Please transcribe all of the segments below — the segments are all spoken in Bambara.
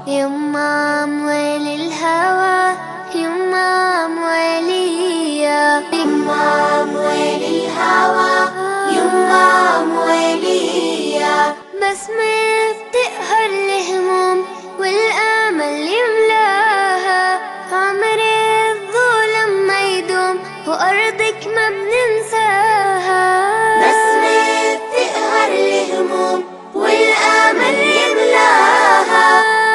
يما موالي الهوى يما موالية يما موالي الهوى يما موالية بسمة بتقهر الهموم والأمل يملاها عمري الظلم ما يدوم وأرضك ما بننساها بسمة بتقهر الهموم والأمل يملاها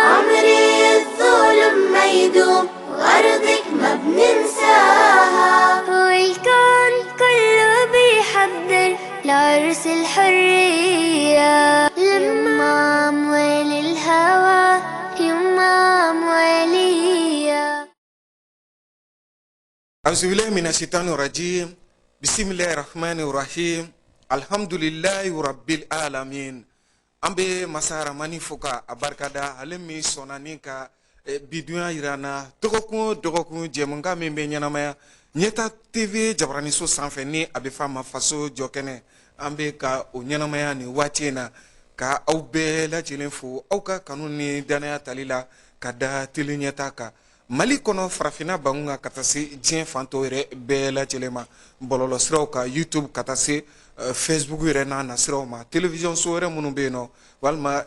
عمري الظلم ما يدوم وأرضك ما بننساها والكون كله بيحضر لعرس الحرية يما موالي الهوى يما موالية أعوذ بالله من الشيطان الرجيم بسم الله الرحمن الرحيم الحمد لله رب العالمين ambe masara mani fuka abarkada halemi sonanika biduya irana dogokun jemunga membe nyanamaya nyeta tv jabrani so sanfɛ ni abe fama faso jokene ambe ka o nyanamaya ni watina ka aw bɛɛ lajɛlen fo aw ka kanu ni danaya talila ka da tili ɲɛta kan mali kɔnɔ farafina bangun ka taa se diɲɛ fanto yɛrɛ bɛɛ lajɛlen ma bɔlɔlɔ siraw ka youtube ka taa se facebook yɛrɛ n'a nasiraw ma television so yɛrɛ minnu bɛ yen nɔ walima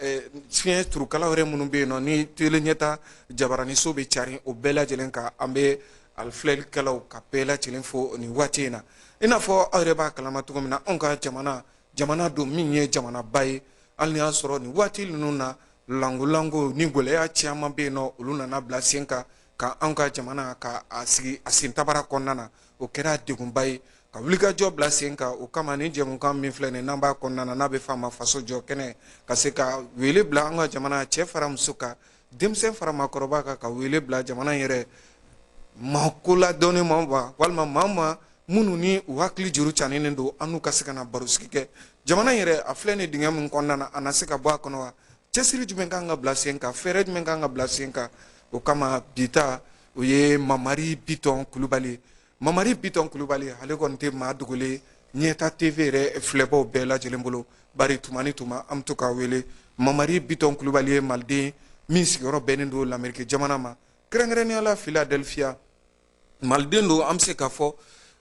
fiɲɛ turukala yɛrɛ minnu bɛ yen nɔ ni tele ɲɛta jabarani so bɛ cari o bɛɛ lajɛlen kan an bɛ alifilɛlikɛlaw ka bɛɛ lajɛlen fo nin waati in na i n'a fɔ aw yɛrɛ b'a kalama cogo min na anw ka jamana don min ye jamanaba ye hali ni y'a sɔrɔ nin waati ninnu na lango ni gɛlɛya caman bɛ yen nɔ olu nana bila sen kan ka anw ka jamana ka a sigi a sen tabara kɔnɔna na o kɛra degunba ye ka wulikajɔ bila sen kan o kama ni jɛmukan min filɛ nin n'an b'a kɔnɔna na n'a bɛ f'a ma faso jɔ kɛnɛ ka se ka wele bila an ka jamana cɛ fara muso kan denmisɛn fara maakɔrɔba kan ka wele bila jamana yɛrɛ maako ladɔnnen ma walima maa minnu ni u hakili juru caninen don an n'u ka se ka na barosigi kɛ jamana yɛrɛ a filɛ ni dingɛ min kɔnɔna na a na se ka bɔ a kɔnɔ wa cɛsiri jumɛn kan ka bila sen kan fɛɛrɛ jumɛn kan ka bila sen kan o kama bita o ye mamari bitɔn kulubali ale kɔni tɛ maa dogolen ɲɛta tv yɛrɛ filɛbaw bɛɛ lajɛlen bolo bari tuma ni tuma an bɛ to k'a wele mamari bitɔn kulubali ye maliden min sigiyɔrɔ bɛnnen don lamɛriki jamana ma kɛrɛnkɛrɛnnenya la philadelphia maliden don an bɛ se k'a fɔ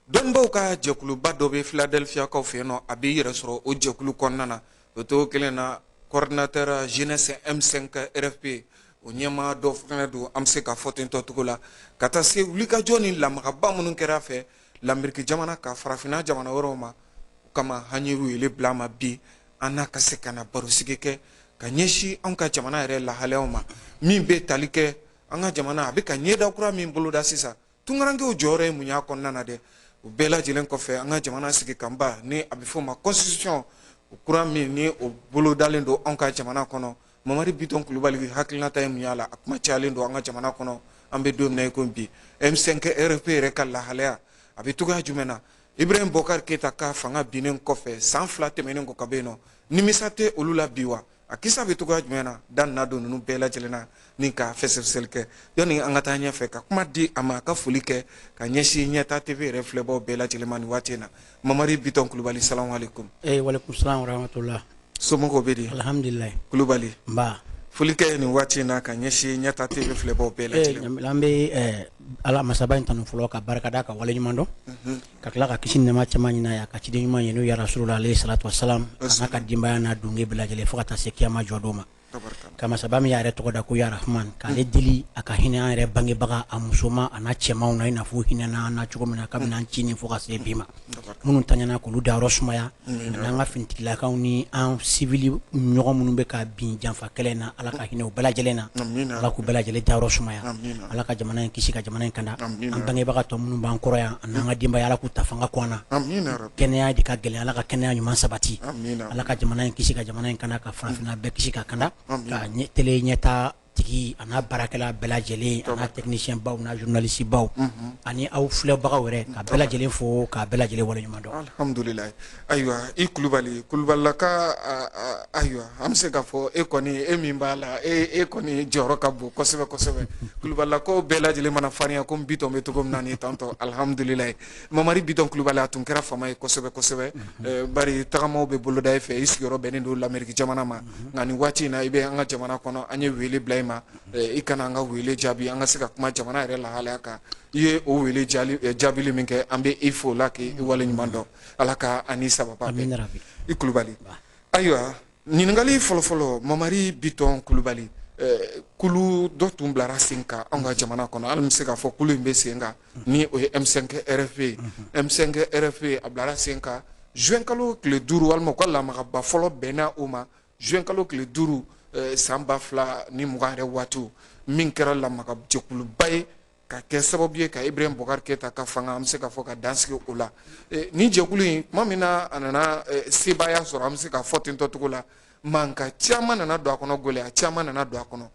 dɔnnibaw ka jɛkuluba dɔ bɛ philadelphia kaw fɛ yen nɔ a bɛ yɛrɛ sɔrɔ o jɛkulu kɔnɔna na o to kelen na coordinateur jeunesse M5 RFP o ɲɛmaa dɔ fana don an bɛ se ka fɔ ten tɔ cogo la ka taa se wulikajɔ ni lamagaba minnu kɛra fɛ lamɛriki jamana ka farafinna jamana wɛrɛw ma o kama an ye wele bila ma bi an n'a ka se ka na barosigi kɛ ka ɲɛsin anw ka jamana yɛrɛ lahalayaw ma min bɛ tali kɛ an ka jamana a bɛ ka ɲɛda kura min boloda sisan tunkarankew jɔyɔrɔ ye mun y'a kɔnɔna na dɛ o bɛɛ lajɛlen kɔfɛ an ka jamana sigi kanba ni a bɛ fɔ o ma constitution o kura min ni o bolodalen don anw ka jamana kɔnɔ mamari bitɔn kulubali hakilinata ye mun y'a la a kuma cayalen don an ka jamana kɔnɔ an bɛ don min na i ko bi M5 RFP yɛrɛ ka lahalaya a bɛ cogoya jumɛn na Ibrahim Bokar Keita ka fanga binnen kɔfɛ san 2 tɛmɛnen kɔ ka bɛ yen nɔ nimisa tɛ olu la bi wa a kisa bɛ cogoya jumɛn na da n'a don ninnu bɛɛ lajɛlen na ni ka fɛsɛfɛsɛli kɛ yanni an ka taa ɲɛfɛ ka kuma di a ma a ka foli kɛ ka ɲɛsin ɲɛta TV yɛrɛ filɛbaw bɛɛ lajɛlen ma nin waati in na mamari bitɔn kulubali salamu alaikum. Walaikum salam wa rahmatullah. Somɔgɔw bɛ di? Alhamdulillah. Kulubali. Nba. Foli kɛ nin waati in na ka ɲɛsin ɲɛta TV filɛbaw bɛɛ lajɛlen. An bɛ ala masaba in tanu fɔlɔ ka barikada ka wale ɲuman dɔn ka tila ka kisi nɛma caman ɲini a ye ka ciden ɲuman ye n'o ye rasulula alayhi salatu wasalam a n'a ka denbaya n'a dunke bɛɛ lajɛlen fo ka taa se kiyama jɔ don ma ka masaba min y'a yɛrɛ tɔgɔ da ko ya rahman k'ale deli a ka hinɛ an yɛrɛ bangebaga a musoman a n'a cɛmanw na i n'a fɔ hinɛna an na cogo min na kabini an ci ni fo ka se bi ma minnu taɲana k'olu dayɔrɔ sumaya n'an ka finitigilakaw ni an sivili ɲɔgɔn minnu bɛ ka bin janfa kɛlɛ in na ala ka hinɛ o bɛɛ lajɛlen na ala k'u bɛɛ lajɛlen dayɔrɔ sumaya ala ka jamana in kisi ka jamana in kanda an bangebaga tɔ minnu b'an kɔrɔ yan an n'an ka denbaya ala k'u ta fanga kɔ an na kɛnɛya de ka gɛlɛn ala ka kɛnɛya ɲuman sabati ala ka jamana in kisi ka jamana in kanda ka farafinna bɛɛ kisi ka kanda ka tele ɲɛta tigi a n'a baarakɛla bɛɛ lajɛlen a n'a technicien baw n'a journaliste baw ani aw filɛbagaw yɛrɛ ka bɛɛ lajɛlen fo ka bɛɛ lajɛlen wale ɲuman dɔn. Alhamdulillah. Ayiwa i Kulubalilaka ayiwa an bɛ se k'a fɔ e kɔni e min b'a la e kɔni jɔyɔrɔ ka bon kosɛbɛ kosɛbɛ Kulubalilakaw bɛɛ lajɛlen mana farinya komi Bitɔn bɛ cogo min na nin tantɔ alhamdulillah. Mamari Bitɔn Kulubali a tun kɛra fama ye kosɛbɛ kosɛbɛ bari tagamaw bɛ boloda e fɛ i sigiyɔrɔ bɛnnen don lamɛriki jamana ma nka nin waati in na i bɛ an ka jamana kɔnɔ an ye wele bila i ma na I kana an ka wele jaabi an ka se ka kuma jamana yɛrɛ lahalaya kan I ye o wele jaabili min kɛ an bɛ I fo la k'i waleɲuman dɔn Ala ka ani sababa bɛn I Kulubali ayiwa ɲininkali fɔlɔfɔlɔ Mamari Bitɔn Kulubali kulu dɔ tun bilara sen kan an ka jamana kɔnɔ hali bɛ se k'a fɔ kulu in bɛ sen kan ni o ye M5 RFP M5 RFP a bilara sen kan juin kalo tile 5 walima u ka lamagaba fɔlɔ bɛnna o ma juin kalo tile 5 san 2020 yɛrɛ waatiw min kɛra lamagajɛkuluba ye ka kɛ sababu ye ka Ibrahim Boubacar Keita ka fanga an bɛ se ka fɔ ka dansigi o la ni jɛkulu in tuma min na a nana sebaaya sɔrɔ an bɛ se ka fɔ ten tɔ cogo la manka caman nana don a kɔnɔ gɛlɛya caman nana don a kɔnɔ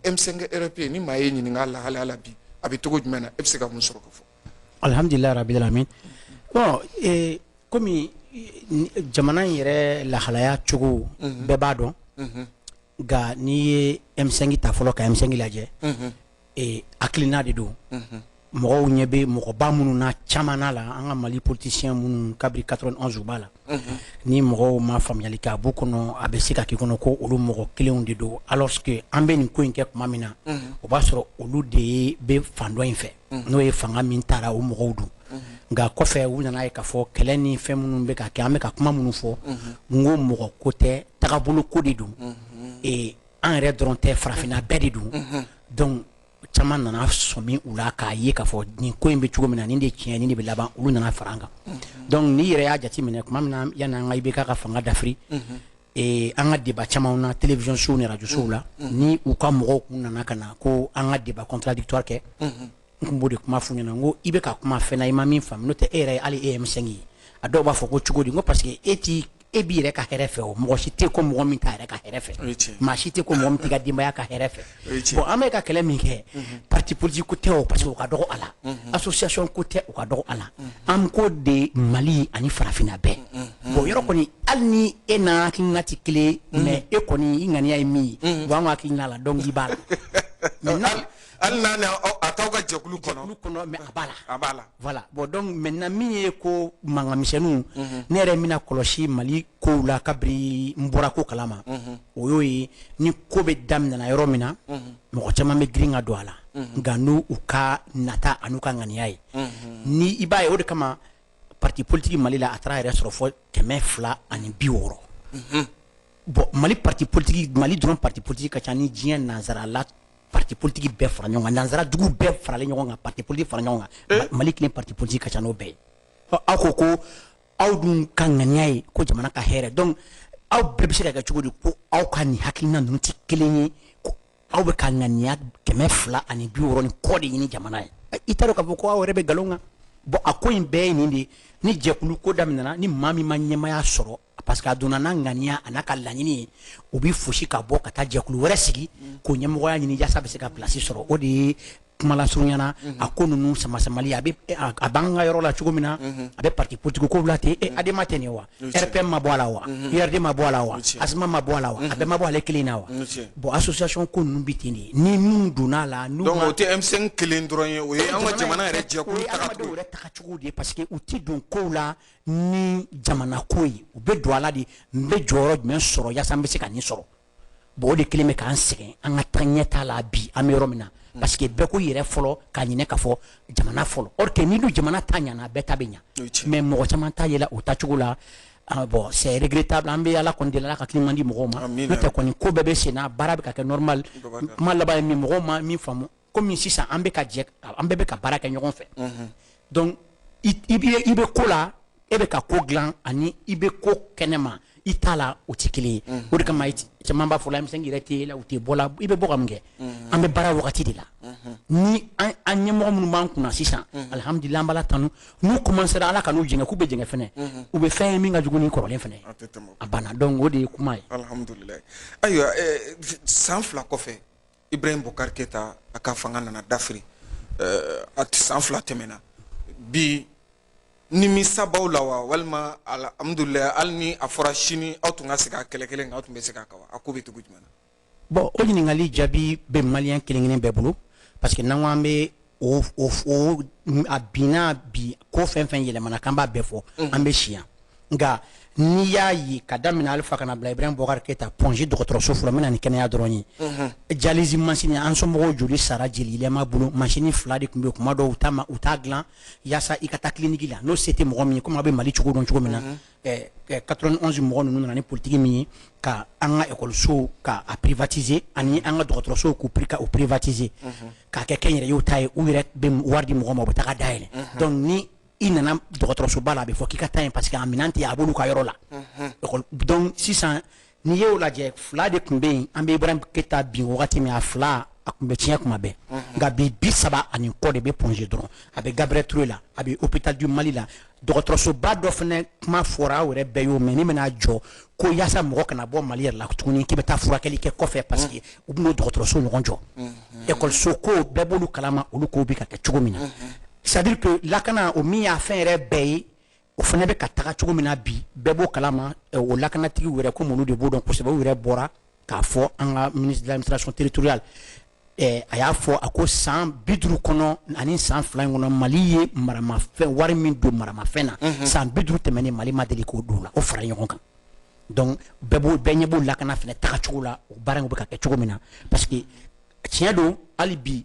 M5 RFP ni maa ye ɲininka lahalaya la bi a bɛ cogo jumɛn na e bɛ se ka mun sɔrɔ ka fɔ alhamdulillah rabbil alamin bon komi jamana in yɛrɛ lahalaya cogo bɛɛ b'a dɔn nka n'i ye M5 ta fɔlɔ ka M5 lajɛ hakilina de don mɔgɔw ɲɛ bɛ mɔgɔba minnu na caman na la an ka Mali politicien minnu kabiri 91 b'a la ni mɔgɔw ma faamuyali kɛ a b'u kɔnɔ a bɛ se ka k'i kɔnɔ ko olu mɔgɔ kelenw de don alors que an bɛ nin ko in kɛ tuma min na o b'a sɔrɔ olu de bɛ fan dɔ in fɛ n'o ye fanga min taara o mɔgɔw don nka kɔfɛ u nana ye k'a fɔ kɛlɛ ni fɛn minnu bɛ ka kɛ an bɛ ka kuma minnu fɔ n ko mɔgɔ ko tɛ tagabolo ko de don an yɛrɛ dɔrɔn tɛ farafinna bɛɛ de don donc caman nana sɔmi u la k'a ye k'a fɔ nin ko in bɛ cogo min na nin de tiɲɛ nin de bɛ laban olu nana fara an kan donc n'i yɛrɛ y'a jateminɛ tuma min na yanni an ka IBK ka fanga dafiri an ka débat camanw na télévision show ni radio show la ni u ka mɔgɔw kun nana ka na ko an ka débat contradictoire kɛ n tun b'o de kuma f'u ɲɛna n ko i bɛ ka kuma fɛn na i ma min faamu n'o tɛ e yɛrɛ ye hali e ye M5 ye a dɔw b'a fɔ ko cogo di n ko parce que e b'i yɛrɛ ka hɛrɛ fɛ o mɔgɔ si tɛ ko mɔgɔ min t'a yɛrɛ ka hɛrɛ fɛ maa si tɛ ko mɔgɔ min t'i ka denbaya ka hɛrɛ fɛ bon an bɛ ka kɛlɛ min kɛ parti politique ko tɛ o parce que o ka dɔgɔ a la association ko tɛ o ka dɔgɔ a la an ko de Mali ani farafinna bɛɛ bon yɔrɔ kɔni hali ni e n'a hakilina tɛ kelen mais e kɔni i ŋaniya ye min ye bon an ka hakilina la donc i b'a la maintenant hali n'a a t'aw ka jɛkulu kɔnɔ mais a b'a la voilà bon donc maintenant min ye ko mankanmisɛnninw ne yɛrɛ bɛna kɔlɔsi Mali kow la kabiri n bɔra ko kalama o y'o ye ni ko bɛ daminɛna yɔrɔ min na mɔgɔ caman bɛ girin ka don a la nka n'u ka nata an'u ka ŋaniya ye ni i b'a ye o de kama parti politique Mali la a taara yɛrɛ sɔrɔ fɔ 260 bon Mali parti politique Mali dɔrɔn parti politique ka ca ni diɲɛ nanzara la parti politique bɛɛ fara ɲɔgɔn kan nanzara dugu bɛɛ faralen ɲɔgɔn kan parti politique fara ɲɔgɔn kan Mali kelen parti politique ka ca n'o bɛɛ ye aw ko ko aw dun ka ŋaniya ye ko jamana ka hɛrɛ donc aw bɛɛ bɛ se ka kɛ cogo di ko aw ka nin hakilina ninnu tɛ kelen ye ko aw bɛ ka ŋaniya 260 ni kɔ de ɲini jamana ye i t'a dɔn k'a fɔ ko aw yɛrɛ bɛ nkalon kan bon a ko in bɛɛ ye nin de ni jɛkulu ko daminɛna ni maa min ma ɲɛmaya sɔrɔ parce que a donna n'a ŋaniya a n'a ka laɲini ye u bɛ fosi ka bɔ ka taa jɛkulu wɛrɛ sigi k'o ɲɛmɔgɔya ɲini yaasa a bɛ se ka place sɔrɔ o de ye kuma lasurunyana a ko ninnu sama-samali a b'an ka yɔrɔ la cogo min na a bɛ parti politique kow la ten ADEMA tɛ nin ye wa RPM ma bɔ a la wa URD ma bɔ a la wa ASIMA ma bɔ a la wa a bɛɛ ma bɔ ale kelen na wa bon association ko ninnu bɛ ten de ni minnu donna la donc o tɛ M5 kelen dɔrɔn ye o ye an ka jamana yɛrɛ jɛkulu tagacogo yɛrɛ tagacogo de ye parce que u tɛ don kow la ni jamana ko ye u bɛ don a la de n bɛ jɔyɔrɔ jumɛn sɔrɔ yaasa n bɛ se ka nin sɔrɔ bon o de kelen bɛ k'an sɛgɛn an ka taa ɲɛ t'a la bi an bɛ yɔrɔ min na parce que bɛɛ ko yɛrɛ fɔlɔ k'a ɲinɛ k'a fɔ jamana fɔlɔ or que ni dun jamana ta ɲana bɛɛ ta bɛ ɲa mais mɔgɔ caman ta yɛlɛ o tacogo la bon c'est regrettable an bɛ ala kɔni deli ala ka hakili man di mɔgɔw ma n'o tɛ kɔni ko bɛɛ bɛ sen na baara bɛ ka kɛ normal kuma laban ye min mɔgɔw ma min faamu komi sisan an bɛ ka jɛ an bɛɛ bɛ ka baara kɛ ɲɔgɔn fɛ donc i bɛ ko la e bɛ ka ko dilan ani i bɛ ko kɛnɛma i t'a la o tɛ kelen ye o de kama caman b'a fɔ la M5 yɛrɛ tɛ la u tɛ bɔ la i bɛ bɔ ka mun kɛ an bɛ baara wagati de la ni an ɲɛmɔgɔ minnu b'an kunna sisan alhamdulillah an b'ala tanu n'u commencera ala ka n'u jɛngɛ k'u bɛ jɛngɛ fɛnɛ u bɛ fɛn ye min ka jugu ni kɔrɔlen fɛnɛ a banna donc o de ye kuma ye alhamdulillah ayiwa san 2 kɔfɛ Ibrahim Boubacar Keita a ka fanga nana dafiri a san 2 tɛmɛna bi nimisa b'aw la wa walima alhamdulillah hali ni a fɔra sini aw tun ka se ka kɛlɛ kelen aw tun bɛ se ka kawa a ko bɛ cogo jumɛn na bon o ɲininkali jaabi bɛ maliyɛn kelen-kelen bɛɛ bolo parce que n'an ko an bɛ a binna bi ko fɛn fɛn yɛlɛmana k'an b'a bɛɛ fɔ an bɛ si yan nga n'i y'a ye ka daminɛ Alifa kana bila Ibrahim Boubacar Keita Pongi dɔgɔtɔrɔso fɔlɔ n bɛna ni kɛnɛya dɔrɔn ye dialyse machine an somɔgɔw joli sara jeli yɛlɛma bolo machine 2 de tun bɛ kuma dɔw u t'a dilan yaasa i ka taa clinique la n'o se tɛ mɔgɔ min ye comme a bɛ Mali cogo dɔn cogo min na 91 mɔgɔ ninnu nana ni politique min ye ka an ka école ka a privatiser ani an ka dɔgɔtɔrɔsow k'u privatiser k'a kɛ kɛnyɛrɛyew ta ye u yɛrɛ bɛ wari di mɔgɔ ma u bɛ taga dayɛlɛ donc ni i nana dɔgɔtɔrɔsoba la a bɛ fɔ k'i ka taa yen parce que a minɛn tɛ a b'olu ka yɔrɔ la donc sisan n'i y'o lajɛ 2 de tun bɛ yen an bɛ Ibrahim Keita bin wagati min a 2 a tun bɛ tiɲɛ kuma bɛɛ nka bi 30 ani kɔ de bɛ Pongi dɔrɔn a bɛ Gabriel Touré la a bɛ hôpital du Mali la dɔgɔtɔrɔsoba dɔ fana kuma fɔra aw yɛrɛ bɛɛ y'o mɛ ni bɛna jɔ ko yaasa mɔgɔ kana bɔ Mali yɛrɛ la tuguni k'i bɛ taa furakɛli kɛ kɔfɛ parce que u bɛn'o dɔgɔtɔrɔso ɲɔgɔn jɔ école ko bɛɛ b'olu kalama olu ko bɛ ka kɛ cogo min na c'est-à-dire que lakana o min y'a fɛn yɛrɛ bɛɛ ye o fana bɛ ka taga cogo min na bi bɛɛ b'o kalama o lakanatigi wɛrɛ ko olu de b'o dɔn kosɛbɛ u yɛrɛ bɔra k'a fɔ an ka ministre de l'administration territoriale a y'a fɔ a ko san 50 kɔnɔ ani san 2 in kɔnɔ Mali ye maramafɛn wari min don maramafɛn na san 50 tɛmɛnen Mali ma deli k'o don la o fara ɲɔgɔn kan donc bɛɛ ɲɛ b'o lakana fana taga cogo la o baara in bɛ ka kɛ cogo min na parce que tiɲɛ don hali bi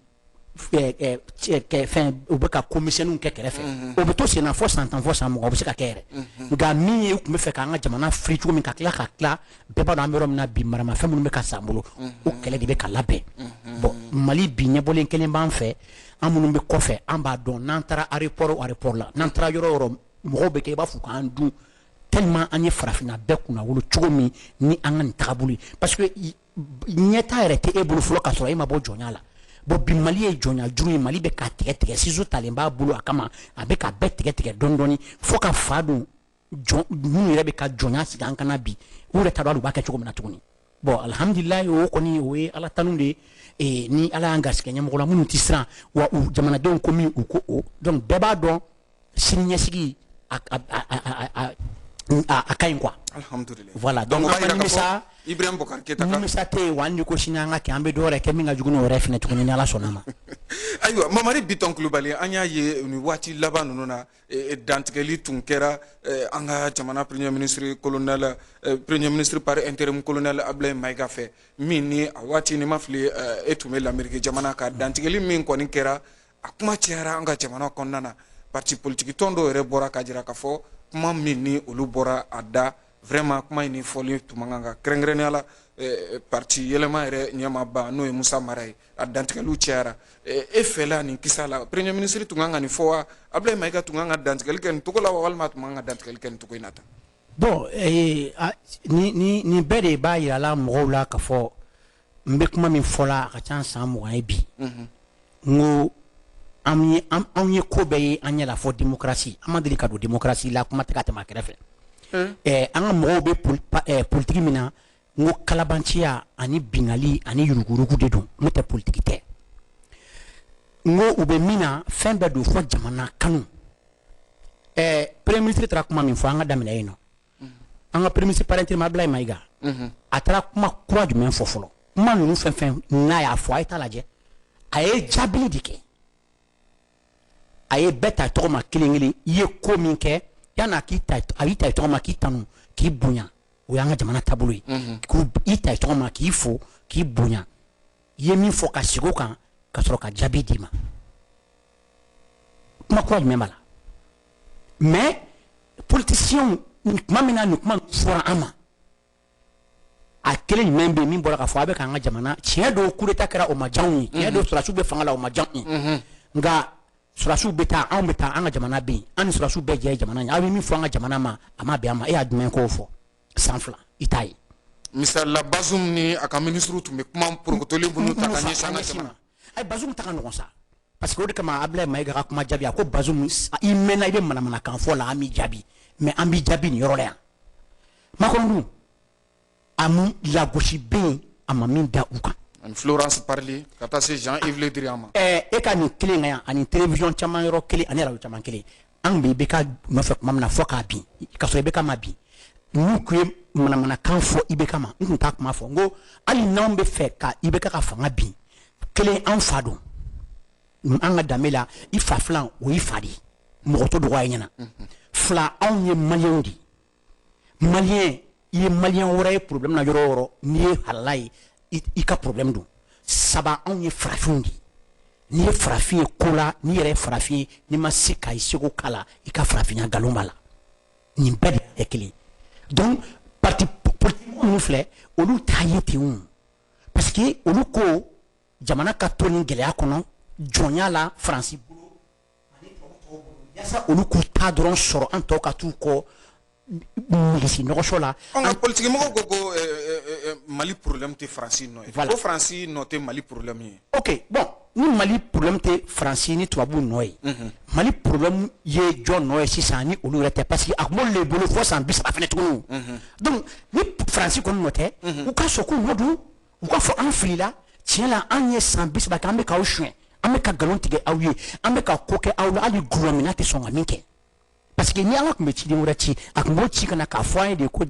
fɛn u bɛ ka komisɛniw kɛ kɛrɛfɛ o bɛ to sen na fɔ san 10 fɔ san 20 o bɛ se ka kɛ yɛrɛ nka min ye u tun bɛ fɛ k'an ka jamana firi cogo min ka tila bɛɛ b'a dɔn an bɛ yɔrɔ min na bi maramafɛn minnu bɛ ka san bolo o kɛlɛ de bɛ ka labɛn bon Mali bi ɲɛbɔlen kelen b'an fɛ an minnu bɛ kɔfɛ an b'a dɔn n'an taara aéroport la n'an taara yɔrɔ o yɔrɔ mɔgɔw bɛ kɛ i b'a fɔ k'an dun tellement an ye farafinna bɛɛ kunna wolo cogo min ni an ka nin tagabolo ye parce que ɲɛta yɛrɛ tɛ e bolo fɔlɔ ka sɔrɔ e ma bɔ jɔnya la bon bi Mali ye jɔnya juru ye Mali bɛ ka tigɛ ciseau talen b'a bolo a kama a bɛ ka bɛɛ tigɛ dɔɔni dɔɔni fo ka fa don minnu yɛrɛ bɛ ka jɔnya sigi an kana bi u yɛrɛ t'a dɔn u b'a kɛ cogo min na tuguni bon alhamdulilayi o kɔni o ye ala tanu de ye ni ala y'an garisɛgɛ ɲɛmɔgɔ la minnu tɛ siran wa u jamanadenw ko min u ko o donc bɛɛ b'a dɔn sini ɲɛsigi a ka ɲi quoi alhamdulillah voilà donc an bɛ sa Ibrahim Boubacar Keita ka misa tɛ wa ni ko sini an ka kɛ an bɛ dɔwɛrɛ kɛ min ka jugu n'o yɛrɛ fɛnɛ tuguni ni ala sɔnna ma ayiwa Mamari Bitɔn Kulubali an y'a ye ni waati laban ninnu na dantigɛli tun kɛra an ka jamana premier ministre colonel premier ministre par intérim colonel Ablaye Mayiga fɛ min ni a waati ni ma fili e tun bɛ l'Amérique jamana ka dantigɛli min kɔni kɛra a kuma cayara an ka jamana kɔnɔna na parti politique tɔn dɔw yɛrɛ bɔra ka jira k'a fɔ kuma min ni olu bɔra a da vraiment kuma in fɔli tun man kan ka kɛrɛnkɛrɛnnenya la parti yɛlɛma yɛrɛ ɲɛmaaba n'o ye Musa Mara ye a dantigɛliw cayara e fɛla nin kisa la premier ministre tun kan ka nin fɔ wa Ablaye Mayiga tun kan ka dantigɛli kɛ nin cogo la wa walima tun kan ka dantigɛli kɛ nin cogo in na tan bon ni bɛɛ de b'a yira la mɔgɔw la k'a fɔ n bɛ kuma min fɔla a ka ca san 20 ye bi n ko anw ye ko bɛɛ ye an ɲɛla fɔ démocratie an ma deli ka don démocratie la kuma tɛ ka tɛmɛ a kɛrɛfɛ an ka mɔgɔw bɛ politique min na n ko kalabanciya ani bingali ani yuruguyurugu de don n'o tɛ politique tɛ n ko u bɛ min na fɛn bɛɛ don fɔ jamana kanu premier ministre taara kuma min fɔ an ka daminɛ yen nɔ an ka premier ministre par intérim Ablaye Mayiga a taara kuma kura jumɛn fɔ fɔlɔ kuma ninnu fɛn fɛn n'a y'a fɔ a ye taa lajɛ a ye jaabili de kɛ a ye bɛɛ ta tɔgɔ ma kelen kelen i ye ko min kɛ yan'a a y'i ta tɔgɔ ma k'i tanu k'i bonya o y'an ka jamana taabolo ye i ta tɔgɔ ma k'i fo k'i bonya i ye min fɔ ka sigi o kan ka sɔrɔ ka jaabi d'i ma kuma kura jumɛn b'a la mais politicien kuma min na nin kuma fɔra an ma a kelen jumɛn bɛ yen min bɔra k'a fɔ a bɛ k'an ka jamana tiɲɛ don coup d'état kɛra o ma diya anw ye tiɲɛ don sɔrɔdasiw bɛ fanga la o ma diya anw ye nka sɔrɔdasiw bɛ taa anw bɛ taa an ka jamana bɛ yen an ni sɔrɔdasiw bɛɛ jɛ ye jamana ye aw bɛ min fɔ an ka jamana ma a ma bɛn an ma e y'a jumɛn k'o fɔ san 2 i t'a ye. misalila Bazoum ni a ka ministre tun bɛ kuma porokotolen minnu ta ka ɲɛsin an ka jamana. ayi Bazoum ta ka nɔgɔn sa parce que o de kama Ablaye Mayiga ka kuma jaabi a ko Bazoum i mɛnna i bɛ manamanakan fɔ la an b'i jaabi mais an b'i jaabi nin yɔrɔ la yan Makɔrɔndun a mun lagosi bɛ yen a ma min da u kan. ani Florence Parly ka taa se Jean-Yves Le Drian ma. e ka nin kelen ka yan ani télévision caman yɔrɔ kelen ani radio caman kelen an bɛ IBK nɔfɛ tuma min na fɔ k'a bin ka sɔrɔ IBK ma bin n'u tun ye manamanakan fɔ IBK ma n tun t'a kuma fɔ n ko hali n'anw bɛ fɛ ka IBK ka fanga bin kelen an fa don an ka danbe la i fa filan o y'i fa de ye mɔgɔ to dɔgɔ a ɲɛna fila anw ye maliyɛnw de malien il est malien aurait problème na yoro ni halai i ka problème do saba on ye frafundi ni ye farafin kola ni yɛrɛ farafin ni ma se ka i seko kala i ka farafinya galon la nin bɛɛ de ye kelen donc parti politique minnu filɛ olu t'a ye ten parce que olu ko jamana ka to ni gɛlɛya kɔnɔ jɔnya la faransi bolo ani tubabu tɔw bolo yasa olu k'u ta dɔrɔn sɔrɔ an tɔw ka t'u kɔ milisi nɔgɔso la. Nka politique mɔgɔw ko ko Mali problème tɛ Faransi nɔ ye. Ko Faransi nɔ tɛ Mali problème ye. Ok bon ni Mali problème tɛ Faransi ni tubabu nɔ ye. Mali problème ye jɔn nɔ ye sisan ni olu yɛrɛ tɛ parce que a kun b'olu de bolo fo san 30 fɛnɛ tuguni. Donc ni Faransi kɔni nɔ tɛ u ka sɔn k'u nɔ don u ka fɔ an filila tiɲɛ la an ye san 30 kɛ an bɛ k'aw suɲɛ an bɛ ka nkalon tigɛ aw ye an bɛ ka ko kɛ aw la hali gouvernement tɛ sɔn ka min kɛ. Parce que ni ala kun bɛ ciden wɛrɛ ci a kun b'o ci kana k'a fɔ an ye de ko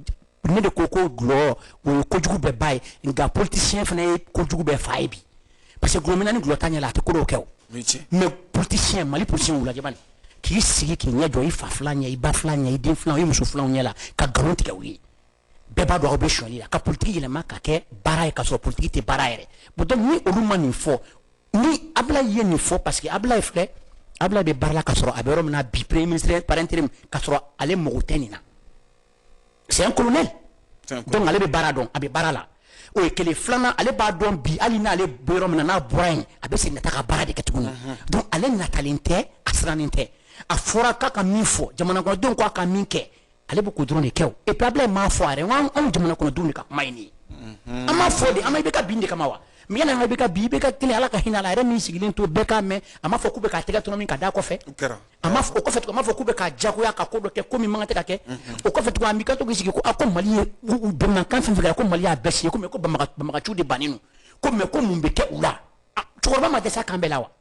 ne de ko gulɔ o ye kojugu bɛɛ ba ye nka politicien fana ye kojugu bɛɛ fa ye bi parce que gulɔmina ni gulɔ ta ɲɛ la a tɛ ko dɔw kɛ o mais politicien Mali politicien wula jabani k'i sigi k'i ɲɛ jɔ i fa fila ɲɛ i ba fila ɲɛ i den fila i muso filaw ɲɛ la ka nkalon tigɛ u ye bɛɛ b'a dɔn aw bɛ sonyali la ka politique yɛlɛma ka kɛ baara ye ka sɔrɔ politique tɛ baara yɛrɛ bon donc ni olu ma nin fɔ ni Ablaye ye nin fɔ parce que Ablaye filɛ Ablaye bɛ baara la ka sɔrɔ a bɛ yɔrɔ min na bi premier ministre par intérim ka sɔrɔ ale mago tɛ nin na c'est un colonel donc ale bɛ baara dɔn a bɛ baara la o ye kelen filanan ale b'a dɔn bi hali n'ale bɛ yɔrɔ min na n'a bɔra yen a bɛ segin ka taa ka baara de kɛ tuguni donc ale natalen tɛ a sirannen tɛ a fɔra k'a ka min fɔ jamana kɔnɔdenw k'a ka min kɛ ale bɛ k'o dɔrɔn de kɛ o et puis Ablaye m'a fɔ a yɛrɛ n ko anw jamana kɔnɔdenw de ka kuma ye nin ye an m'a fɔ de an ma i bɛ ka bin de kama wa mais yanni an ka i bɛ ka bin i bɛ ka teli ala ka hinɛ a la a yɛrɛ min sigilen to bɛɛ k'a mɛn a m'a fɔ k'u bɛ k'a tɛgɛ tɔnɔ min ka d'a kɔfɛ a m'a fɔ o kɔfɛ tugun a m'a fɔ k'u bɛ k'a diyagoya ka ko dɔ kɛ ko min man kan tɛ ka kɛ o kɔfɛ tugun a b'i ka to k'i sigi ko ko Mali ye bɛnkan fɛn fɛn kɛra ko Mali y'a bɛɛ siye ko mais ko banbagaciw de bannen don ko mais ko mun bɛ kɛ u la cɛkɔrɔba ma dɛsɛ kan bɛɛ la wa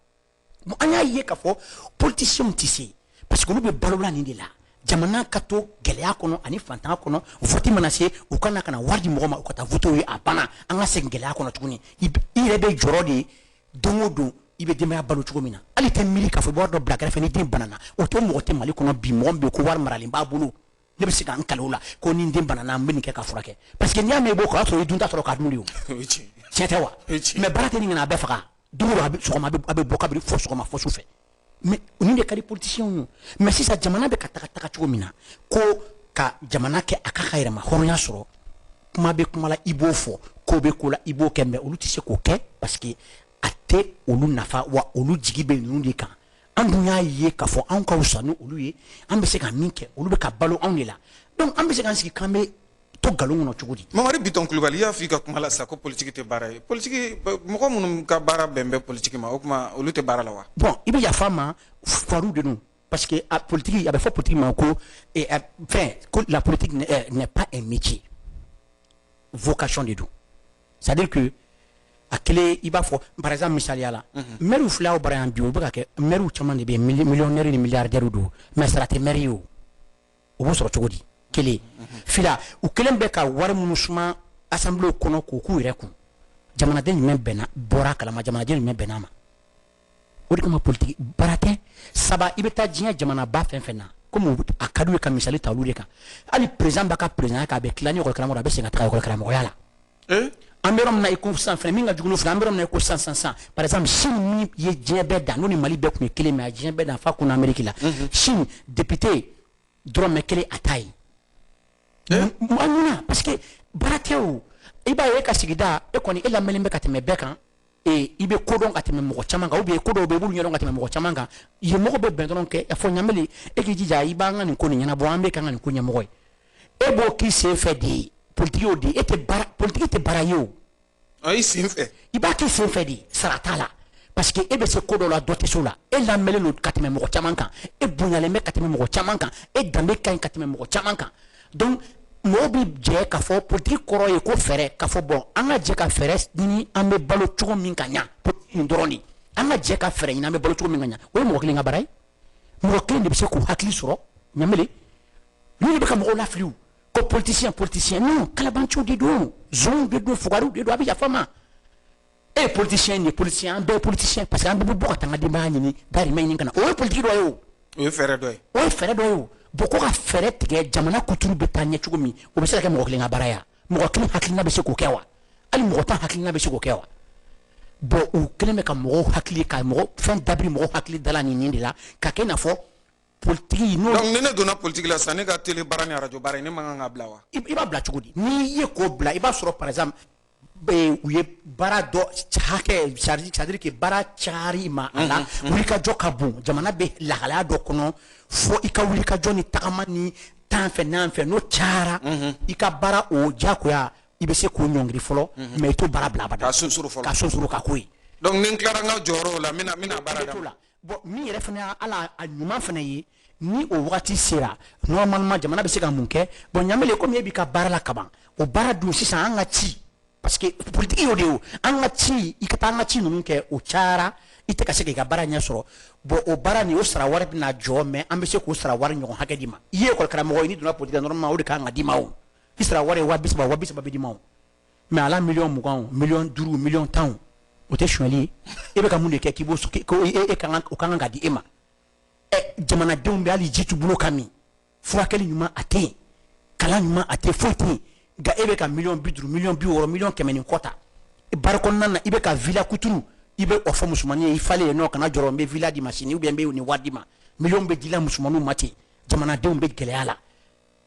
bon an y'a ye k'a fɔ politiciens tɛ se parce que olu bɛ balola nin de la jamana ka to gɛlɛya kɔnɔ ani fantanya kɔnɔ vote mana se u ka na ka na wari di mɔgɔ ma u ka taa vote ye a banna an ka segin gɛlɛya kɔnɔ tuguni i yɛrɛ bɛ jɔrɔ de don o don i bɛ denbaya balo cogo min na hali tɛ miiri k'a fɔ i bɛ wari dɔ bila kɛrɛfɛ ni den banana o tɛ mɔgɔ tɛ Mali kɔnɔ bi mɔgɔ min bɛ yen ko wari maralen b'a bolo ne bɛ se k'an kale o la ko ni n den banana n bɛ nin kɛ ka furakɛ parce que n'i y'a mɛn i b'o kɔ o y'a sɔrɔ i dun ta sɔrɔ k'a dun de o tiɲɛ tɛ wa mais baara tɛ nin ŋana a bɛɛ faga don o don sɔgɔma a bɛ bɔ kabini fɔ sɔgɔma fɔ su fɛ mais nin de ka di politiciens ye mais sisan jamana bɛ ka taga cogo min na ko ka jamana kɛ a ka yɛrɛma hɔrɔnya sɔrɔ kuma bɛ kuma la i b'o fɔ ko bɛ ko la i b'o kɛ mais olu tɛ se k'o kɛ parce que a tɛ olu nafa wa olu jigi bɛ ninnu de kan an dun y'a ye k'a fɔ anw ka wusa ni olu ye an bɛ se ka min kɛ olu bɛ ka balo anw de la donc an bɛ se k'an sigi k'an bɛ to nkalon kɔnɔ cogo di. Mamari Bitɔn Kulibali i y'a fɔ i ka kuma la sisan ko politique tɛ baara ye politique mɔgɔ minnu ka baara bɛn bɛ politique ma o tuma olu tɛ baara la wa. bon i bɛ yafa n ma fariw de don parce que a politique a bɛ fɔ politique ma ko fɛn ko la politique n'est pas un métier vocation de don c'est à dire que a kelen i b'a fɔ par exemple misaliya la maire filɛ aw bara yan bi o bɛ ka kɛ maire caman de bɛ yen millionnaire ni milliardaire don mais sara tɛ maire ye o b'o sɔrɔ cogo di. Kelen fila u kelen bɛ ka wari minnu suma assemblée kɔnɔ k'u k'u yɛrɛ kun jamanaden jumɛn bɛnna bɔra a kalama jamanaden jumɛn bɛnna a ma o de kama politique baara tɛ saba i bɛ taa diɲɛ jamanaba fɛn fɛn na komi a ka d'u ye ka misali ta olu de kan hali président b'a ka président k'a bɛ tila ni école karamɔgɔ a bɛ segin ka taga école karamɔgɔya la an bɛ yɔrɔ min na i ko sisan fɛnɛ min ka jugu n'o filɛ an bɛ yɔrɔ min na i ko sisan par exemple Chine min ye diɲɛ bɛɛ dan n'o ni Mali bɛɛ tun ye kelen mais a diɲɛ bɛɛ dan f'a kun Amérique la Chine député dɔrɔmɛ kelen a ta ye. Munna parce que baara tɛ o i b'a ye e ka sigida e kɔni e lamɛnni bɛ ka tɛmɛ bɛɛ kan i bɛ ko dɔn ka tɛmɛ mɔgɔ caman kan ou bien ko dɔw bɛ yen i b'olu ɲɛdɔn ka tɛmɛ mɔgɔ caman kan yen mɔgɔ bɛ bɛn dɔrɔn kɛ a fɔ ɲamɛli e k'i jija i b'an ka nin ko nin ɲɛnabɔ an bɛ kan ka nin ko ɲɛmɔgɔ ye e b'o k'i sen fɛ de ye politique y'o de ye politique tɛ baara ye o. i sen fɛ. i b'a k'i sen fɛ de sara t'a la parce que e bɛ se ko dɔ la dɔ tɛ se o la e lamɛnlen don ka tɛmɛ mɔgɔ caman kan e bonyalen bɛ ka tɛmɛ mɔgɔ caman kan e danbe ka ɲi ka tɛmɛ mɔgɔ caman kan donc mɔgɔw bɛ jɛ k'a fɔ politique kɔrɔ ye ko fɛɛrɛ k'a fɔ bon an ka jɛ ka fɛɛrɛ ɲini an bɛ balo cogo min ka ɲa politique nin dɔrɔn de an ka jɛ ka fɛɛrɛ ɲini an bɛ balo cogo min ka ɲa o ye mɔgɔ kelen ka baara ye mɔgɔ kelen de bɛ se k'u hakili sɔrɔ ɲamele ninnu de bɛ ka mɔgɔw lafili o ko politicien non kalabanciw de don zonw de don fugariw de don a bɛ yafa n ma e ye politicien nin ye politicien an bɛɛ ye politicien parce que an bɛɛ bɛ bɔ ka taa an ka denbaya ɲini dahirimɛ ɲini ka na o ye politique dɔ ye o. o ye fɛɛrɛ dɔ ye. o ye fɛɛrɛ dɔ ye o bon ko ka fɛrɛ tigɛ jamana kuturu bɛ taa ɲɛ cogo min o bɛ se ka kɛ mɔgɔ kelen ka baara ya mɔgɔ kelen hakilina bɛ se k'o kɛ wa hali mɔgɔ tan hakilina bɛ se k'o kɛ wa bon u kelen bɛ ka mɔgɔw hakili ka mɔgɔ fɛn dabiri mɔgɔw hakili dala nin de la ka kɛ i n'a fɔ politique n'o donc ni ne donna politique la sisan ne ka télé baara ni radio baara ne man kan ka bila wa i b'a bila cogo di n'i ye k'o bila i b'a sɔrɔ par exemple u ye baara dɔ hakɛ c'est-à-dire que baara cayar'i ma a la wulikajɔ ka bon jamana bɛ lahalaya dɔ kɔnɔ fo i ka wulikajɔ ni tagama ni tan fɛ n'an fɛ n'o cayara i ka baara o diyagoya i bɛ se k'o ɲɔngiri fɔlɔ mais i t'o baara bila abada ka sunsuru fɔlɔ ka sunsuru ka k'o ye donc ni n tilara n ka jɔyɔrɔ la n bɛna baara daminɛ bon min yɛrɛ fana y'a ala a ɲuman fana ye ni o wagati sera normalement jamana bɛ se ka mun kɛ bon ɲamele komi e b'i ka baara la kaban o baara dun sisan an ka ci parce que politique y'o de ye o an ka ci i ka taa an ka ci ninnu kɛ o cayara i tɛ ka se k'i ka baara ɲɛ sɔrɔ bon o baara nin o sara wari bɛna jɔ mais an bɛ se k'o sara wari ɲɔgɔn hakɛ di ma i ye école karamɔgɔ ye n'i donna politique la normalement o de kan ka d'i ma o i sara wari ye 30 bɛ d'i ma o mais ala 20,000 o 5 10 o tɛ sonyali ye e bɛ ka mun de kɛ k'i b'o ko e ka kan ka di e ma jamanadenw bɛ hali ji t'u bolo ka min furakɛli ɲuman a tɛ yen kalan ɲuman a tɛ foyi tɛ yen nka e bɛ ka 50,000 60,000 100,000 nin kɔ ta baara kɔnɔna na i bɛ ka villa kuturu i bɛ o fɔ musomanin ye i falen yen nɔ kana jɔrɔ n bɛ villa di ma sini ou bien n bɛ nin wari di ma million bɛ dila musomaninw ma ten jamanadenw bɛ gɛlɛya la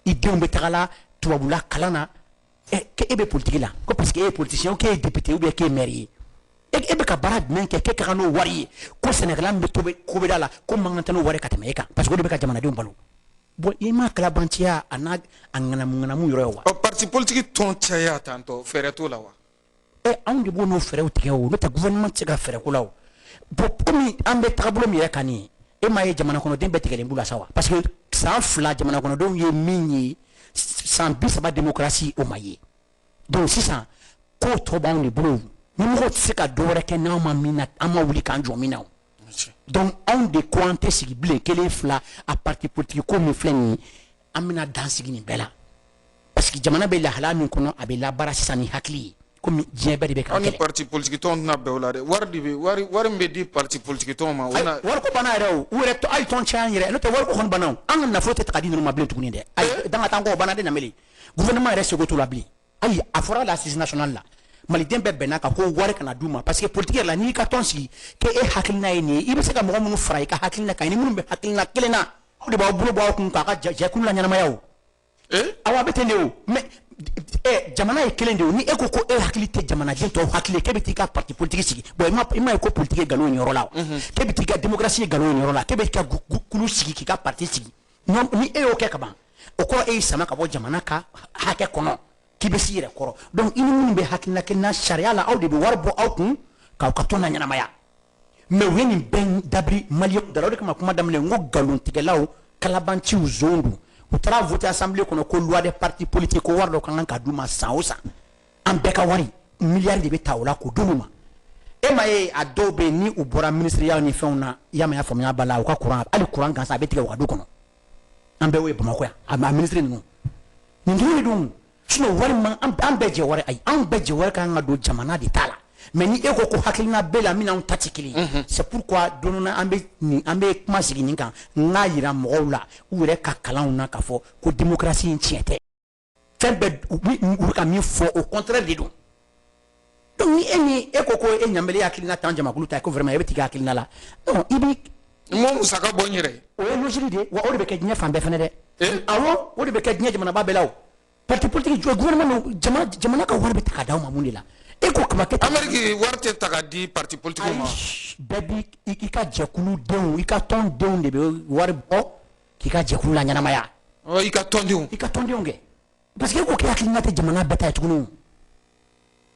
i denw bɛ tagala tubabula kalan na k'e bɛ politique la ko parce que e ye politicien k'e ye député ou bien k'e ye maire ye e bɛ ka baara jumɛn kɛ k'e ka kan n'o wari ye ko sɛnɛkɛla min bɛ tobi kobeda la ko man kan tɛ n'o wari ka tɛmɛ e kan parce que o de bɛ ka jamanadenw balo bon i ma kalabanciya a n'a a ŋanamu yɔrɔ ye wa. parti politique tɔn caya tantɔ fɛɛrɛ t'o la wa. anw de b'o n'o fɛɛrɛw tigɛ o n'o tɛ gouvernement tɛ se ka fɛɛrɛ ko la o bon komi an bɛ tagabolo min yɛrɛ kan nin ye e m'a ye jamana kɔnɔden bɛɛ tigɛlen b'u la sa wa parce que san 2 jamana kɔnɔdenw ye min ye san 30 démocratie o ma ye donc sisan ko tɔ b'anw de bolo ɲɛmɔgɔw tɛ se ka dɔ wɛrɛ kɛ n'anw ma min na an ma wuli k'an jɔ min na o donc anw de ko an tɛ sigi bilen 1 2 a parti politique ko min filɛ nin ye an bɛna dan sigi nin bɛɛ la parce que jamana bɛ lahalaya min kɔnɔ a bɛ labaara sisan ni hakili ye komi diɲɛ bɛɛ de bɛ ka kɛlɛ. ni parti politique tɔn tɛna bɛn o la dɛ wari min bɛ di parti politique tɔn ma. wari ko banna yɛrɛ o u yɛrɛ hali tɔn caya an yɛrɛ n'o tɛ wari ko kɔni banna o an ka nafolo tɛ ta ka di ninnu ma bilen tuguni dɛ ayi dangatanko o banna de nameli gouvernement yɛrɛ seko t'o la bilen ayi a fɔra l'assise nationale la maliden bɛɛ bɛnna kan ko wari kana d'u ma parce que politique yɛrɛ la n'i ka tɔn sigi k'e hakilina ye nin ye i bɛ se ka mɔgɔ minnu fara i ka hakilina kan ni minnu bɛ hakilina kelen na aw de b'aw bolo bɔ aw kun k'a ka jɛkulu la ɲɛnamaya o awɔ a bɛ ten de o mais jamana ye kelen de o ni e ko e hakili tɛ jamanaden tɔw hakili k'e bɛ t'i ka parti politique sigi bon i m'a ye ko politique ye nkalon ye nin yɔrɔ la o k'e bɛ t'i ka démocratie ye nkalon ye nin yɔrɔ la k'e bɛ t'i ka kulu sigi k'i ka parti sigi ni e y'o kɛ ka ban o kɔrɔ e y'i sama ka bɔ jamana ka hakɛ kɔnɔ k'i bɛ s'i yɛrɛ kɔrɔ donc i ni minnu bɛ hakilina kelen na sariya la aw de bɛ wari bɔ aw kun k'aw ka tɔn laɲɛnamaya mais u ye nin bɛɛ dabiri maliyɛnw da la o de kama kuma daminɛ n ko nkalontigɛlaw kalabanciw zone don u taara voter assemblée kɔnɔ ko loi des partis politiques ko wari dɔ ka kan ka d'u ma san o san an bɛɛ ka wari miliyari de bɛ ta o la k'o d'olu ma e ma ye a dɔw bɛ yen ni u bɔra ministeriya ni fɛnw na i y'a mɛn a faamuya b'a la u ka courant hali courant gansan a bɛ tigɛ u ka du kɔnɔ an bɛɛ y'o ye Bamakɔ yan a ministre ninnu nin dun de don sinon wari man an bɛɛ jɛ wari ayi an bɛɛ jɛ wari ka kan ka don jamana de ta la mais ni e ko ko hakilina bɛɛ la min n'anw ta tɛ kelen ye c'est pourquoi don dɔ la an bɛ kuma sigi nin kan n k'a yira mɔgɔw la u yɛrɛ ka kalanw na k'a fɔ ko démocratie in tiɲɛ tɛ fɛn bɛɛ u bɛ ka min fɔ au contraire de don donc ni e ko e ɲamɛli hakilina t'an jamakulu ta ye ko vraiment e bɛ t'i ka hakilina la non i bɛ n musaka bɔ n yɛrɛ o ye logique de ye wa o de bɛ kɛ diɲɛ fan bɛɛ fana dɛ awɔ o de bɛ kɛ diɲɛ jamanaba bɛɛ la o parti politique jɔ gouvernement jamana ka wari bɛ ta ka d'aw ma mun de la e ko kama kɛ Amérique wari tɛ ta ka di parti politique ma bɛɛ bi i ka jɛkulu denw i ka tɔn denw de bɛ wari bɔ k'i ka jɛkulu la ɲɛnamaya i ka tɔndenw kɛ parce que e ko k'i hakilina tɛ jamana bɛɛ ta ye tuguni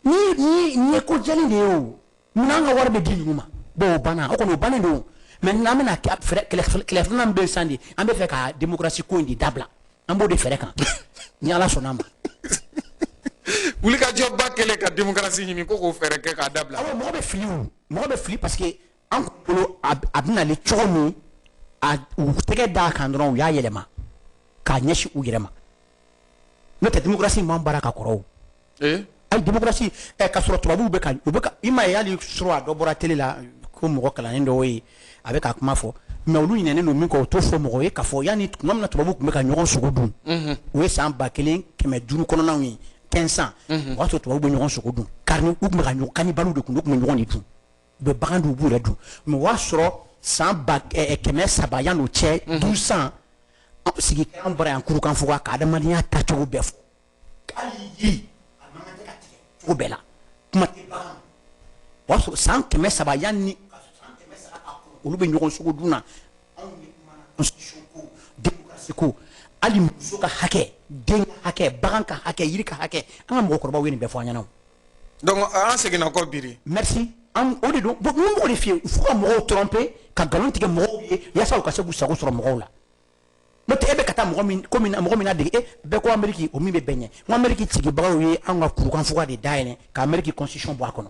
ni ye ko jɛlen de ye o munna an ka wari bɛ di ninnu ma bon o banna o kɔni o bannen don mais n'an bɛna kɛlɛ filanan bɛ san de an bɛ fɛ ka démocratie ko in de dabila an b'o de fɛɛrɛ kan ni ala sɔnna a ma wulikajɔba kɛlen ka démocratie ɲini ko k'o fɛɛrɛ kɛ k'a dabila awɔ mɔgɔ bɛ fili parce que an bolo a bɛna le cogo min u tɛgɛ d'a kan dɔrɔn u y'a yɛlɛma k'a ɲɛsin u yɛrɛ ma n'o tɛ démocratie man baara ka kɔrɔ o ayi démocratie ka sɔrɔ tubabuw bɛ ka i ma ye hali sɔrɔ a dɔ bɔra télé la ko mɔgɔ kalannen dɔw ye a bɛ ka kuma fɔ mais olu ɲinɛnen don min kɔ o t'o fɔ mɔgɔ ye k'a fɔ yanni tuma min na tubabu tun bɛ ka ɲɔgɔn sogo dun o ye san 1500 kɔnɔnaw ye 1500 o y'a sɔrɔ tubabu bɛ ɲɔgɔn sogo dun karni u tun bɛ ka ɲɔgɔn kannibaliw de tun bɛ ɲɔgɔn de dun u bɛ bagan dun u b'u yɛrɛ dun mais o y'a sɔrɔ san 300 yanni o cɛ 1200 sigi kɛra an bɔra yan kurukanfuga ka adamadenya tacogo bɛɛ fɔ hali yiri a man kan tɛ ka tigɛ cogo bɛɛ la kuma tɛ bagan o y'a sɔrɔ san 300 yanni olu bɛ ɲɔgɔn sogo dun na anw ye kumana constitution ko démocratie ko hali muso ka hakɛ den ka hakɛ bagan ka hakɛ yiri ka hakɛ an ka mɔgɔkɔrɔbaw ye nin bɛɛ fɔ an ɲɛna donc an seginna kɔ biri merci o de don bon mun b'o de f'i ye fo ka mɔgɔw tromper ka nkalon tigɛ mɔgɔw ye yaasa u ka se k'u sago sɔrɔ mɔgɔw la n'o tɛ e bɛ ka taa mɔgɔ min na dege bɛɛ ko Amérique o min bɛ bɛɛ ɲɛ n ko Amérique sigibagaw ye an ka kurukanfuga de dayɛlɛ ka Amérique constitution bɔ a kɔnɔ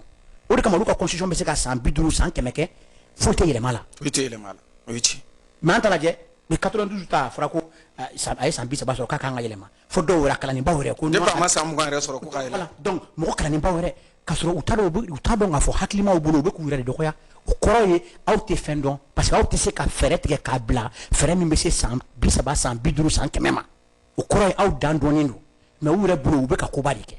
o de kama olu ka constitution bɛ se ka san 50 san 100 kɛ foyi tɛ yɛlɛma la foyi tɛ yɛlɛma la o ye tiɲɛ mais an ta lajɛ mais 92 ta fɔra ko a ye san 30 sɔrɔ k'a kan ka yɛlɛma fo dɔw yɛrɛ kalanninbaw yɛrɛ ko depuis a ma san 20 yɛrɛ sɔrɔ ko ka yɛlɛma donc mɔgɔ kalanninbaw yɛrɛ k'a sɔrɔ u t'a dɔn k'a fɔ hakilimaw bolo u bɛ k'u yɛrɛ de dɔgɔya o kɔrɔ ye aw tɛ fɛn dɔn parce que aw tɛ se ka fɛɛrɛ tigɛ k'a bila fɛɛrɛ min bɛ se san 30 san 50 san 100 ma o kɔrɔ ye aw dan dɔnnen don mais u yɛrɛ bolo u bɛ ka koba de kɛ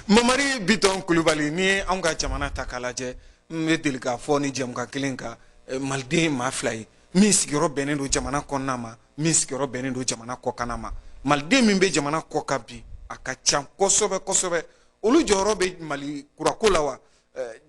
Mamari Biton Kulubali ni an ka jamana ta k'a lajɛ n bɛ deli k'a fɔ ni jɛmukan kelen kan maliden maa 2 ye min sigiyɔrɔ bɛnnen don jamana kɔnɔna ma min sigiyɔrɔ bɛnnen don jamana kɔkan ma maliden min bɛ jamana kɔkan bi a ka ca kosɛbɛ kosɛbɛ olu jɔyɔrɔ bɛ Mali kurako la wa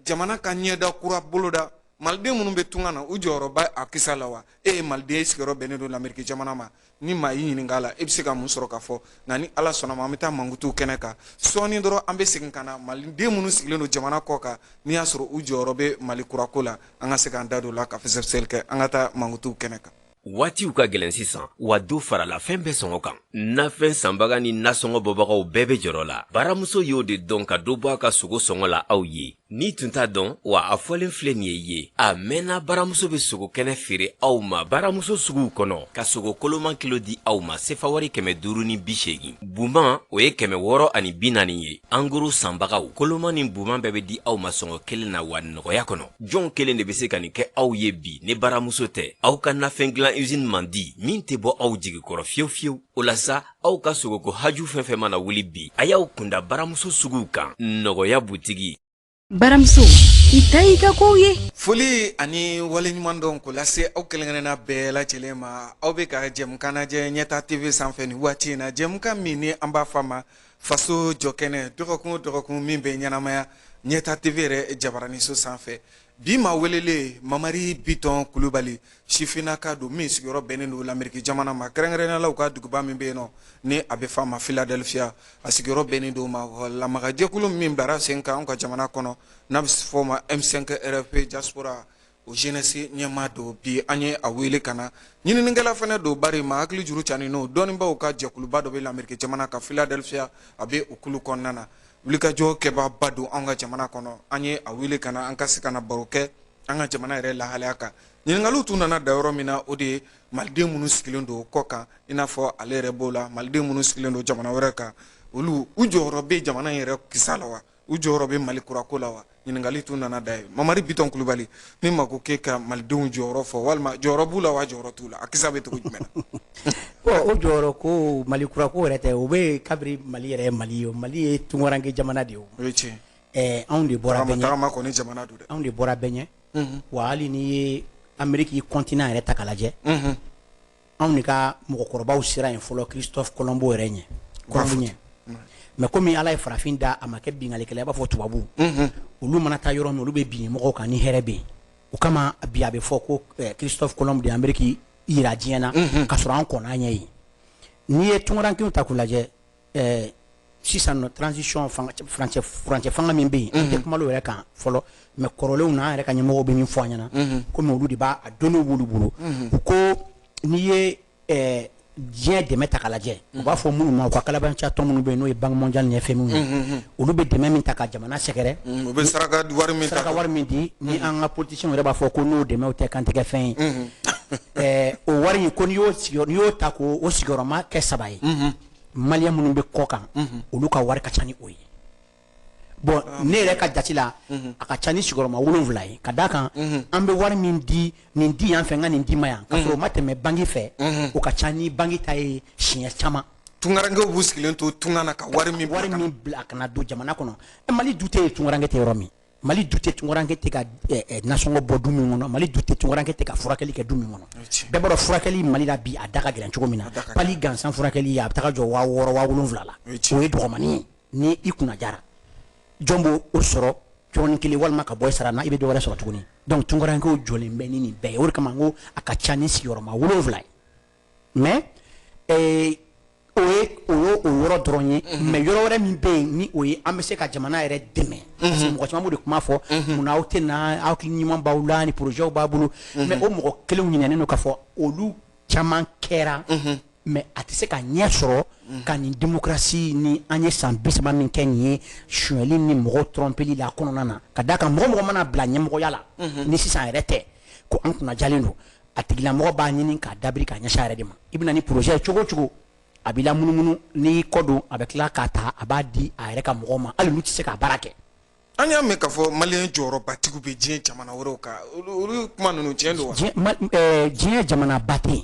jamana ka ɲɛda kura boloda maliden minnu bɛ tunga na u jɔyɔrɔ bɛ a kisa la wa e ye maliden sigiyɔrɔ bɛnnen don l'Amérique jamana ma ni maa y'i ɲininka la e bɛ se ka mun sɔrɔ k'a fɔ nka ni Ala sɔnna ma an bɛ taa mankutu kɛnɛ kan sɔɔni dɔrɔn an bɛ segin ka na maliden minnu sigilen don jamana kɔ kan n'i y'a sɔrɔ u jɔyɔrɔ bɛ Mali kurako la an ka se k'an da don o la ka fɛsɛfɛsɛli kɛ an ka taa mankutu kɛnɛ kan. Waatiw ka gɛlɛn sisan wa du farala fɛn bɛɛ sɔngɔ kan nafɛn sanbaga ni nasɔngɔ bɔbagaw bɛɛ bɛ jɔrɔ la baramuso y'o de dɔn ka dɔ bɔ a ka sogo sɔngɔ la aw ye ni tun t'a dɔn wa a fɔlen filɛ nin ye a mɛnna baramuso bɛ sogo kɛnɛ feere aw ma baramuso suguw kɔnɔ ka sogo koloman kilo di aw ma sefa wari 580 buman o ye 640 ye anguru sanbagaw koloman ni buman bɛɛ bɛ di aw ma sɔngɔ kelen na wa nɔgɔya kɔnɔ jɔn kelen de bɛ se ka nin kɛ aw ye bi ne baramuso tɛ aw ka nafɛn dilan usine mandi min tɛ bɔ aw jigikɔrɔ fiyewu fiyewu o la sa aw ka sogoko haju fɛn fɛn mana wuli bi a y'aw kunda baramuso suguw kan nɔgɔya butigi baramuso i ta i ka kow ye foli ani waleɲuman dɔn ko lase aw kelenkelenna bɛɛ lajɛlen ma aw bɛ ka jɛmukan lajɛ ɲɛta TV sanfɛ nin waati in na jɛmukan min ni an b'a fɔ a ma faso jɔkɛnɛ dɔgɔkun o dɔgɔkun min bɛ ɲɛnamaya ɲɛta TV yɛrɛ jabaraniso sanfɛ bi ma welele Mamari Biton Kulubali sifinaka don min sigiyɔrɔ bɛnnen don l'Amérique jamana ma kɛrɛnkɛrɛnnenya la u ka duguba min bɛ yen nɔ ni a bɛ f'a ma Philadelphia a sigiyɔrɔ bɛnnen don ma lamagajɛkulu min bilara sen kan anw ka jamana kɔnɔ n'a bɛ fɔ o ma M5 RFP diaspora o jeunesse ɲɛmaa don bi an ye a wele ka na ɲininikɛla fana don bari ma hakili juru canin n'o dɔnnibaaw ka jɛkuluba dɔ bɛ l'Amérique jamana ka Philadelphia a bɛ o kulu kɔnɔna na wulikajɔ kɛbaba don an ka jamana kɔnɔ an ye a wele ka na an ka se ka na baro kɛ an ka jamana yɛrɛ lahalaya kan ɲininkaliw tun nana da yɔrɔ min na o de ye maliden minnu sigilen don kɔ kan i n'a fɔ ale yɛrɛ b'o la maliden minnu sigilen don jamana wɛrɛ kan olu u jɔyɔrɔ bɛ jamana in yɛrɛ kisa la wa u jɔyɔrɔ bɛ Mali kurako la wa ɲininkali tun nana da ye Mamari Biton Kulubali ni ma ko k'e ka malidenw jɔyɔrɔ fɔ walima jɔyɔrɔ b'u la wa jɔyɔrɔ t'u la a kisa bɛ cogo jumɛn na o jɔyɔrɔ ko Mali kurako yɛrɛ tɛ o bɛ kabiri Mali yɛrɛ ye Mali ye Mali ye tunkaranke jamana de ye o ye tiɲɛ anw de bɔra bɛɛ ɲɛ tagama kɔni jamana don dɛ anw de bɔra bɛɛ ɲɛ wa hali n'i ye Amérique continent yɛrɛ ta k'a lajɛ anw de ka mɔgɔkɔrɔbaw sera yen fɔlɔ Christophe Colombo yɛrɛ ɲɛ Colombo ɲɛ mais komi Ala ye farafin da a ma kɛ bingalikɛla i b'a fɔ tubabu olu mana taa yɔrɔ min olu bɛ bin mɔgɔw kan ni hɛrɛ bɛ yen o kama bi a bɛ fɔ ko Christophe Colombo de Amérique yira diɲɛ na ka sɔrɔ an kɔnna an ɲɛ yen n'i ye tunkarankew ta k'u lajɛ sisan nɔ transition furancɛ fanga min bɛ yen an tɛ kuma o yɛrɛ kan fɔlɔ mais kɔrɔlenw na an yɛrɛ ka ɲɛmɔgɔw bɛ min fɔ an ɲɛna komi olu de b'a dɔnniw b'olu bolo u ko n'i ye diɲɛ dɛmɛ ta k'a lajɛ u b'a fɔ minnu ma u ka kalabanciya tɔn minnu bɛ yen n'o ye Banque mondiale ɲɛfɛ minnu ye olu bɛ dɛmɛ min ta ka jamana sɛgɛrɛ u bɛ saraka wari min di ni an ka politiciens yɛrɛ b'a fɔ ko n'o dɛmɛw tɛ kantigɛ fɛn ye o wari in ko n'i y'o ta k'o sigiyɔrɔma kɛ 3 ye maliyɛn minnu bɛ kɔ kan olu ka wari ka ca ni o ye bon ne yɛrɛ ka jati la a ka ca ni sigiyɔrɔma 7 ye ka d'a kan an bɛ wari min di nin di yan fɛ n ka nin di ma yan ka sɔrɔ o ma tɛmɛ banki fɛ o ka ca ni banki ta ye siɲɛ caman tungarankew b'u sigilen to tunga na ka wari min bila kana don jamana kɔnɔ Mali du tɛ tungaranke tɛ yɔrɔ min Mali du tɛ tungaranke tɛ ka nasɔngɔ bɔ du min kɔnɔ Mali du tɛ tungaranke tɛ ka furakɛli kɛ du min kɔnɔ bɛɛ b'a dɔn furakɛli Mali la bi a da ka gɛlɛn cogo min na pali gansan furakɛli a bɛ taga jɔ 6,000 7,000 la o ye dɔgɔmanin ye ni i kunna jara jɔn b'o o sɔrɔ jɔnin kelen walima ka bɔ i sara na i bɛ dɔ wɛrɛ sɔrɔ tuguni donc tungarankew jɔlen bɛ ni nin bɛɛ ye o de kama n ko a ka ca ni sigiyɔrɔma 7 ye mais o yɔrɔ dɔrɔn ye mais yɔrɔ wɛrɛ min bɛ yen ni o ye an bɛ se ka jamana yɛrɛ dɛmɛ parce que mɔgɔ caman b'o de kuma fɔ munna aw tɛ na hakili ɲuman b'aw la ni projet b'a bolo mais o mɔgɔ kelenw ɲinɛnen don k'a fɔ olu caman kɛra mais a tɛ se ka ɲɛ sɔrɔ ka nin démocratie ni an ye san 30 min kɛ nin ye suɲɛli ni mɔgɔw trompeli la kɔnɔna na ka d'a kan mɔgɔ mana bila ɲɛmɔgɔya la ni sisan yɛrɛ tɛ ko an kunna jalen don a tigilamɔgɔ b'a ɲini k'a dabiri k'a ɲɛsin a yɛrɛ de ma i bɛna ni projet ye cogo o cogo a b'i lamunumunu n'i kɔ don a bɛ tila k'a ta a b'a di a yɛrɛ ka mɔgɔw ma hali olu tɛ se k'a baara kɛ an y'a mɛn k'a fɔ maliyɛn jɔyɔrɔbatigiw bɛ diɲɛ jamana wɛrɛw kan olu kuma ninnu tiɲɛ don wa diɲɛ jamanaba tɛ yen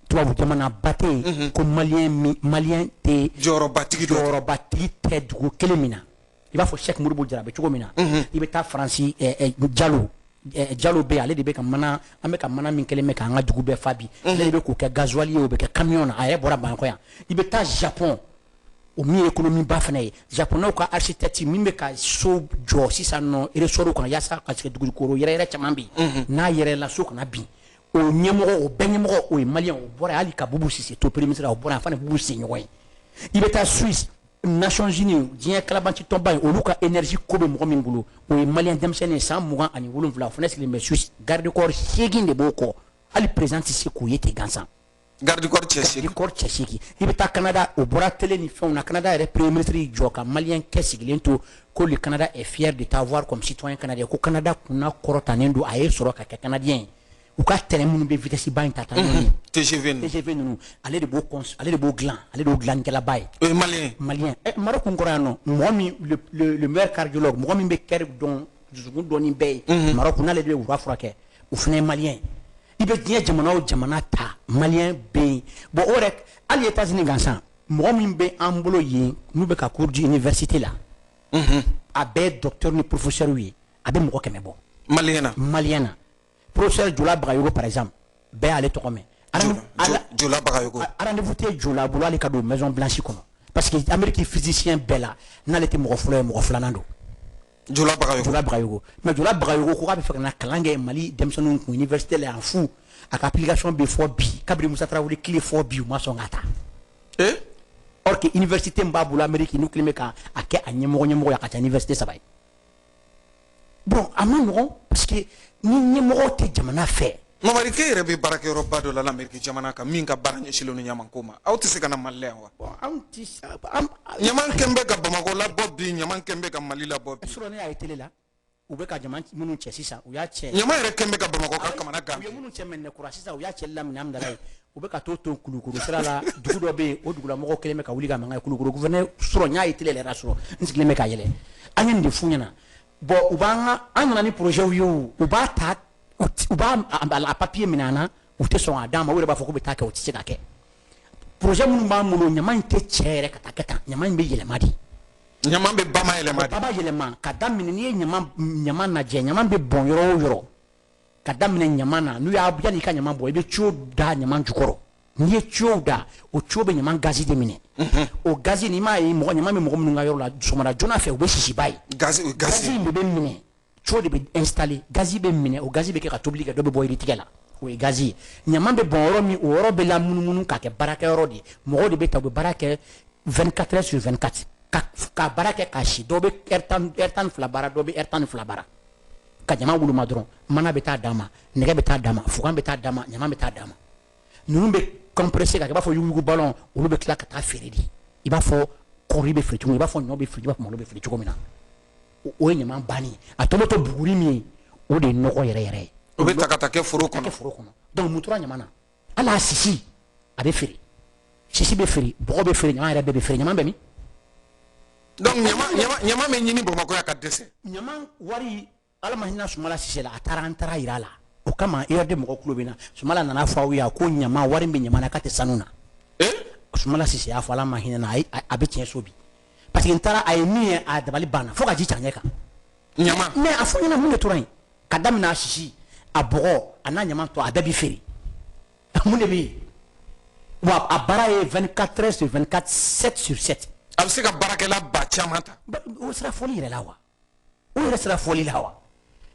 tubabu jamanaba tɛ yen ko maliyɛn tɛ jɔyɔrɔbatigi tɛ dugu kelen min na i b'a fɔ Cheikh Modibo Jara bɛ cogo min na i bɛ taa Faransi Jalo bɛ ale de bɛ ka mana an bɛ ka mana min kelen bɛ k'an ka dugu bɛɛ fa bi ale de bɛ k'o kɛ gasoil ye o bɛ kɛ camion na a yɛrɛ bɔra Bamakɔ yan i bɛ taa Japon o min ye économie ba fana ye japonais ka architecte min bɛ ka so jɔ sisan nɔ ressort kɔnɔ yaasa ka se dugukolo yɛrɛ caman bɛ yen n'a yɛrɛ la so kana bin o ɲɛmɔgɔ o bɛɛ ɲɛmɔgɔ o ye maliyɛn o bɔra hali ka Bubu Sise to premier ministre o bɔra a fana Bubu Sise ɲɔgɔn ye i bɛ taa Suisse Nations Unies diɲɛ kalabanci tɔnba ye olu ka énergie ko bɛ mɔgɔ min bolo o ye maliyɛn denmisɛnnin ye san 27 o fana sigilen bɛ Suisse garde corps 8 de b'o kɔ hali président tɛ se k'o ye ten gansan garde corps cɛ 8 i bɛ taa Canada o bɔra télé ni fɛnw na Canada yɛrɛ premier ministre y'i jɔ ka maliyɛn kɛ sigilen to ko le Canada est fier de t'avoir comme citoyen canadien ko Canada kunna kɔrɔtanen don a ye sɔrɔ ka kɛ canadien ye u ka terrain minnu bɛ vitesse ba in ta TGV ninnu ale de b'o dilan ale de y'o dilannikɛlaba ye o ye maliyɛn Maroc kun kɔrɔ yan nɔ mɔgɔ min le meilleur cardiologue mɔgɔ min bɛ kɛri dɔn dusukun dɔnni bɛɛ ye Maroc n'ale de bɛ wura furakɛ o fana ye maliyɛn i bɛ diɲɛ jamana o jamana ta maliyɛn bɛ yen bon o yɛrɛ hali États-Unis gansan mɔgɔ min bɛ an bolo yen n'u bɛ ka cours di université la a bɛɛ ye docteur ni professeur ye a bɛ mɔgɔ 100 bɔ maliyɛn na professeur Jola Bagayogo par exemple bɛɛ y'ale tɔgɔ mɛn Jola Bagayogo rendez-vous tɛ Jola bolo hali ka don Maison Blanche kɔnɔ parce que Amérique physicien bɛɛ la n'ale tɛ mɔgɔ fɔlɔ ye mɔgɔ filanan don Jola Bagayogo mais Jola Bagayogo ko k'a bɛ fɛ ka na kalan kɛ Mali denmisɛnninw kun université la yan fu a ka application bɛ fɔ bi kabiri Musa Tarawele kile fɔ bi u ma sɔn ka ta or que université min b'a bolo Amérique n'u kelen bɛ ka a kɛ a ɲɛmɔgɔ a ka ca université 3 ye bon a ma nɔgɔn parce que ni ɲɛmɔgɔ tɛ jamana fɛ Mamari ke yɛrɛ bɛ baarakɛyɔrɔba dɔ la Amérique jamana kan min ka baara ɲɛsinlen don ɲamanko ma aw tɛ se ka na Mali la yan wa ɲaman kɛn bɛ ka Bamakɔ labɔ bi ɲaman kɛn bɛ ka Mali labɔ bi surɔ ne y'a ye télé la u bɛ ka ɲaman minnu cɛ sisan u y'a cɛ ɲaman yɛrɛ kɛn bɛ ka Bamakɔ ka kamana gan u ye minnu cɛ Mɛnɛkura sisan u y'a cɛ laminɛ Amidala ye u bɛ ka to Kulukoro sira la dugu dɔ bɛ yen o dugulamɔgɔw kelen bɛ ka wuli ka mankan ye Kulukoro gouverneur surɔ n y'a ye télé yɛrɛ surɔ n sigilen bɛ ka yɛlɛ an ye nin de f'u ɲɛna bon u b'an an nana ni projet ye o u b'a ta u b'a a papier minɛ an na u tɛ sɔn k'a d'an ma u yɛrɛ b'a fɔ k'u bɛ taa kɛ u tɛ se ka kɛ projet minnu b'an bolo ɲaman in tɛ cɛ yɛrɛ ka taa kɛ tan ɲaman in bɛ yɛlɛma de ɲaman bɛ ba ma yɛlɛma de ba yɛlɛma ka daminɛ n'i ye ɲaman lajɛ ɲaman bɛ bɔn yɔrɔ o yɔrɔ ka daminɛ ɲaman na n'u y'a yanni i ka ɲaman bɔ i bɛ tuyau da ɲaman jukɔrɔ n'i ye tuyau da o tuyau bɛ ɲaman gazi de minɛ o gazi n'i m'a ye ɲaman bɛ mɔgɔ minnu ka yɔrɔ la sɔgɔmada joona fɛ u bɛ sisiba ye gazi in de bɛ minɛ tuyau de bɛ installé gazi bɛ minɛ o gazi bɛ kɛ ka tobili kɛ dɔ bɛ bɔ yiritigɛ la o ye gazi ye ɲaman bɛ bɔn yɔrɔ min o yɔrɔ bɛ lamunumunu k'a kɛ baarakɛyɔrɔ de ye mɔgɔw de bɛ ta u bɛ baara kɛ 24 heures sur 24 ka baara kɛ k'a si dɔw bɛ heure 12 baara dɔw bɛ heure 12 baara ka ɲaman wuluma dɔrɔn mana bɛ taa d'a ma nɛgɛ bɛ taa d'a ma fugan bɛ taa d'a ma ɲaman bɛ taa d'a ma ninnu bɛ compressé ka kɛ i b'a fɔ yuguyugu ballon olu bɛ tila ka taa feere de i b'a fɔ kɔri bɛ feere cogo min i b'a fɔ ɲɔ bɛ feere i b'a fɔ malo bɛ feere cogo min na o ye ɲaman bannen a tɔ bɛ to buguri min ye o de ye nɔgɔ yɛrɛ yɛrɛ ye o bɛ ta ka taa kɛ foro kɔnɔ donc mun tora ɲaman na hali a sisi a bɛ feere sisi bɛ feere bɔgɔ bɛ feere ɲaman yɛrɛ bɛɛ bɛ feere ɲaman bɛ min donc ɲama me ɲini Bamakɔ ya ka dɛsɛ. ɲama wari ala ma hinɛ Sumala Sise la a taara an taara yira la o kama i yɛrɛ de mɔgɔ kulo bɛ na Sumala nana fɔ aw ye ko ɲama wari bɛ ɲama na k'a tɛ sanu na Sumala Sise y'a fɔ ala ma hinɛ na a bɛ tiɲɛ so bi parce que n taara a ye min ye a dabali banna fo ka ji ca ɲɛ kan ɲama mais a fɔ ɲɛna mun de tora yen ka daminɛ a sisi a bɔgɔ a n'a ɲama tɔ a bɛɛ bi feere mun de bɛ yen wa a baara ye 24 heures sur 24 7 sur 7 a bɛ se ka baarakɛla ba caman ta o sera fɔli yɛrɛ la wa o yɛrɛ sera fɔli la wa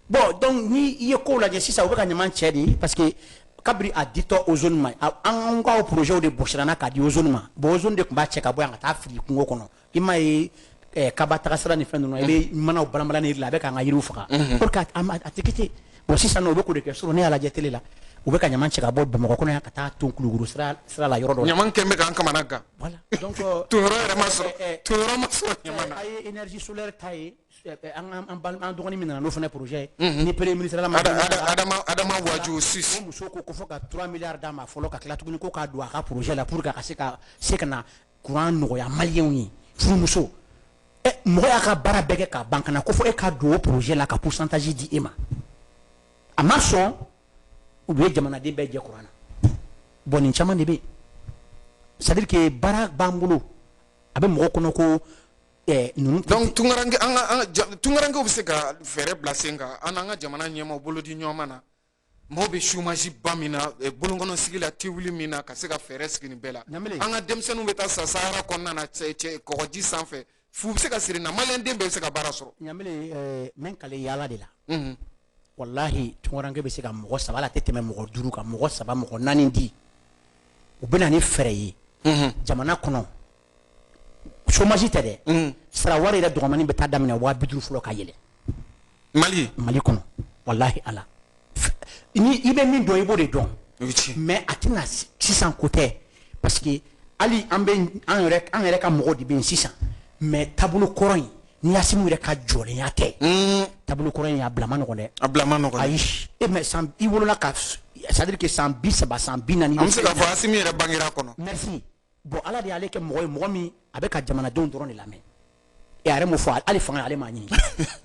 bon donc ni i ye kow lajɛ sisan u bɛ ka ɲama cɛ de parce que kabiri a ditɔ ozone ma an ka o projet de bɔsirana k'a di ozone ma bon ozone de tun b'a cɛ ka bɔ yan ka taa fili kungo kɔnɔ i ma ye kaba tagasira ni fɛn ninnu i bɛ manaw balanbalan ni la a bɛ k'an ka yiriw faga pour que a tɛ kɛ ten bon sisan nɔ u bɛ k'o de kɛ surɔ ne y'a lajɛ télé la u bɛ ka ɲama cɛ ka bɔ Bamakɔ kɔnɔ yan ka taa ton Kulukoro sira la yɔrɔ dɔ la ɲama kɛn bɛ k'an kamana gan voilà donc ton yɔrɔ yɛrɛ ma sɔrɔ ɲama na a ye énergie solaire ta ye an dɔgɔnin min nana n'o fana projet ye ni premier ministre la ma Adama Waju 6 o muso ko fɔ ka 3 milliards d'a ma fɔlɔ ka tila tuguni ko k'a don a ka projet la pour que a ka se ka na courant nɔgɔya maliyɛnw ye furumuso mɔgɔ y'a ka baara bɛɛ kɛ k'a ban ka na ko fɔ e ka don o projet la ka pourcentage di e ma a ma sɔn u ye jamanaden bɛɛ jɛ courant na bon nin caman de bɛ yen c'est à dire que baara b'an bolo a bɛ mɔgɔ kɔnɔ ko donc tungarankew bɛ se ka fɛɛrɛ bila sen kan an n'an ka jamana ɲɛmaaw bolo di ɲɔgɔn na maaw bɛ chômage ba min na bolonkɔnɔ sigi la tewuli min na ka se ka fɛɛrɛ sigi nin bɛɛ la an ka denmisɛnninw bɛ taa sa Sahara kɔnɔna na kɔgɔji sanfɛ fu bɛ se ka siri na maliyɛn den bɛɛ bɛ se ka baara sɔrɔ ɲamele mɛ kale yaala de la wallahi tungaranke bɛ se ka mɔgɔ 3 la tɛ tɛmɛ mɔgɔ 5 kan mɔgɔ 3 mɔgɔ 4 di u bɛ na ni fɛɛrɛ ye jamana kɔnɔ chômage tɛ dɛ sara wari yɛrɛ dɔgɔmanin bɛ taa daminɛ 50 fɔlɔ ka yɛlɛ Mali kɔnɔ wallahi ala ni i bɛ min dɔn i b'o de dɔn mais a tɛna sisan ko tɛ parce que hali an yɛrɛ ka mɔgɔw de bɛ yen sisan mais taabolo kɔrɔ in ni Asimu yɛrɛ ka jɔlenya tɛ taabolo kɔrɔ in a bila ma nɔgɔn dɛ a bila ma nɔgɔn ayi mais i wolola ka c'est à dire que san 30 san 40 an bɛ se k'a fɔ Asimu yɛrɛ bangera kɔnɔ merci bon ala de y'ale kɛ mɔgɔ ye mɔgɔ min a bɛ ka jamanadenw dɔrɔn de lamɛn a yɛrɛ m'o fɔ hali fanga ale m'a ɲini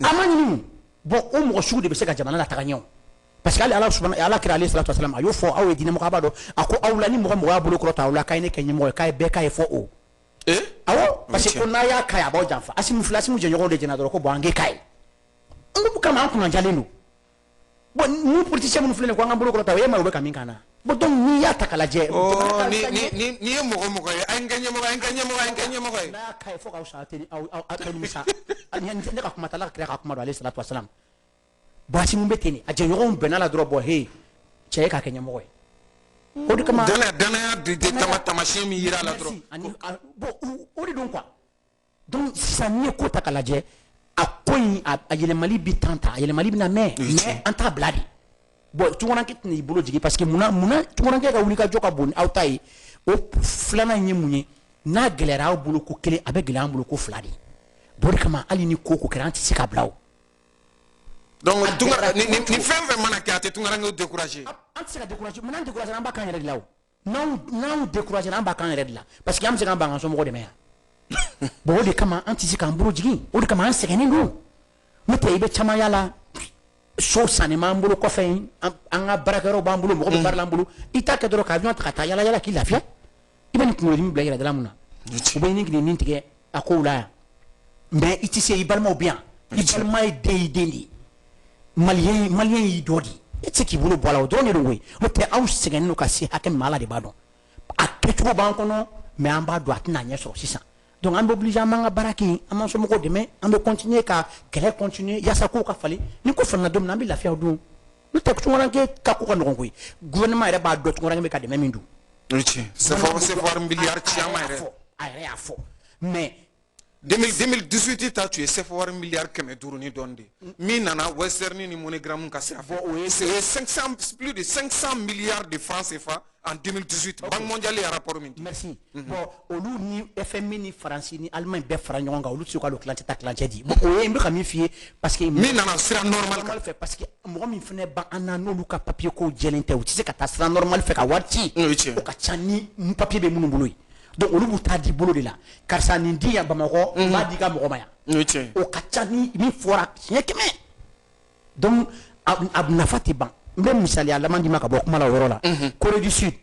a ma ɲini bon o mɔgɔ sugu de bɛ se ka jamana lataga ɲɛ parce que ala kira alayhi salatu wasalam a y'o fɔ aw ye diinɛmɔgɔ a b'a dɔn a ko aw la ni mɔgɔ y'a bolo kɔrɔta aw la k'a ye ne kɛ ɲɛmɔgɔ ye k'a ye bɛɛ k'a ye fɔ o awɔ parce que ko n'a y'a ka ye a b'aw janfa Asimu jɛɲɔgɔnw de jɛnna dɔrɔn ko bon an k'e k'a ye an ko kama an kunnajalen don bon ni politicien minnu filɛ nin ye ko an ka bolo kɔrɔta o ye ma u bɛ ka min k'an na bon donc n'i y'a ta k'a lajɛ ni ye mɔgɔ ye an ka ɲɛmɔgɔ ye n'a y'a ka ye fo k'aw sa aw nimisa ne ka kuma t'a la kira ka kuma don alayhi salatu wasalam bon Asimu bɛ ten de a jɛɲɔgɔnw bɛnna la dɔrɔn bon he cɛ ye k'a kɛ ɲɛmɔgɔ ye o de kama danaya de tamasiyɛn min yira la dɔrɔn bon o de don quoi donc sisan n'i ye ko ta k'a lajɛ a ko in a yɛlɛmali bi temps ta a yɛlɛmali bɛ na mɛn mais an t'a bila de bon tungaranke tɛna i bolo jigin parce que munna tungaranke ka wuli ka jɔ ka bon ni aw ta ye o filanan ye mun ye n'a gɛlɛyara aw bolo ko kelen a bɛ gɛlɛya an bolo ko 2 de bon o de kama hali ni ko kɛra an tɛ se ka bila o donc ni fɛn mana kɛ a tɛ tungarankew décourager an tɛ se ka décourager munna an décourager an b'a k'an yɛrɛ de la o n'anw décourager an b'a k'an yɛrɛ de la parce que an bɛ se k'an ban an ka somɔgɔw dɛmɛ yan bon o de kama an tɛ se k'an bolo jigin o de kama an sɛgɛnnen don n'o tɛ i bɛ caman y'a la so sanni b'an bolo kɔfɛ yen an ka baarakɛyɔrɔ b'an bolo mɔgɔ bɛ baara la an bolo i t'a kɛ dɔrɔn ka avion ta ka taa yala yala k'i lafiya i bɛ nin kunkolodimi bila i yɛrɛ dala mun na u bɛ nin k'i nin tigɛ a kow la yan mais i tɛ se i balimaw bɛ yan i balima ye den de ye maliyɛn y'i dɔ de e tɛ se k'i bolo bɔ a la o dɔrɔn de don koyi n'o tɛ aw sɛgɛnnen don ka se hakɛ min ma ala de b'a dɔn a kɛcogo b'an kɔnɔ mais an b'a dɔn a tɛna ɲɛ sɔrɔ sisan donc an bɛ obligé an b'an ka baara kɛ yen an b'an somɔgɔw dɛmɛ an bɛ continuer ka kɛlɛ continuer yaasa kow ka falen ni ko falenna don min na an bɛ lafiya o don n'o tɛ tungaranke ka ko ka nɔgɔn koyi gouvernement yɛrɛ b'a dɔn tungaranke bɛ ka dɛmɛ min don c'est fort milliard caman yɛrɛ a yɛrɛ y'a fɔ mais 2018 ta tun ye CFA miliyari 500 ni dɔɔnin de min nana Western ni MoneyGram ka sira fɛ plus de 500 milliards de francs CFA en 2018 Banque mondiale y'a rapport min di merci bon olu ni FMI ni Faransi ni Allemagne bɛɛ fara ɲɔgɔn kan olu tɛ se ka olu kilancɛ ta kilancɛ di bon o ye n bɛ ka min f'i ye parce que min nana sira normal fɛ parce que mɔgɔ min fana b'an na n'olu ka papier ko jɛlen tɛ u tɛ se ka taa sira normal fɛ ka wari ci o ka ca ni papier bɛ minnu bolo ye donc olu b'u ta di bolo de la karisa nin di yan Bamakɔ b'a di ka mɔgɔ ma yan o ka ca ni min fɔra siɲɛ 100 donc a nafa tɛ ban n bɛ misaliya laban di ma ka bɔ kuma la o yɔrɔ la Corée du Sud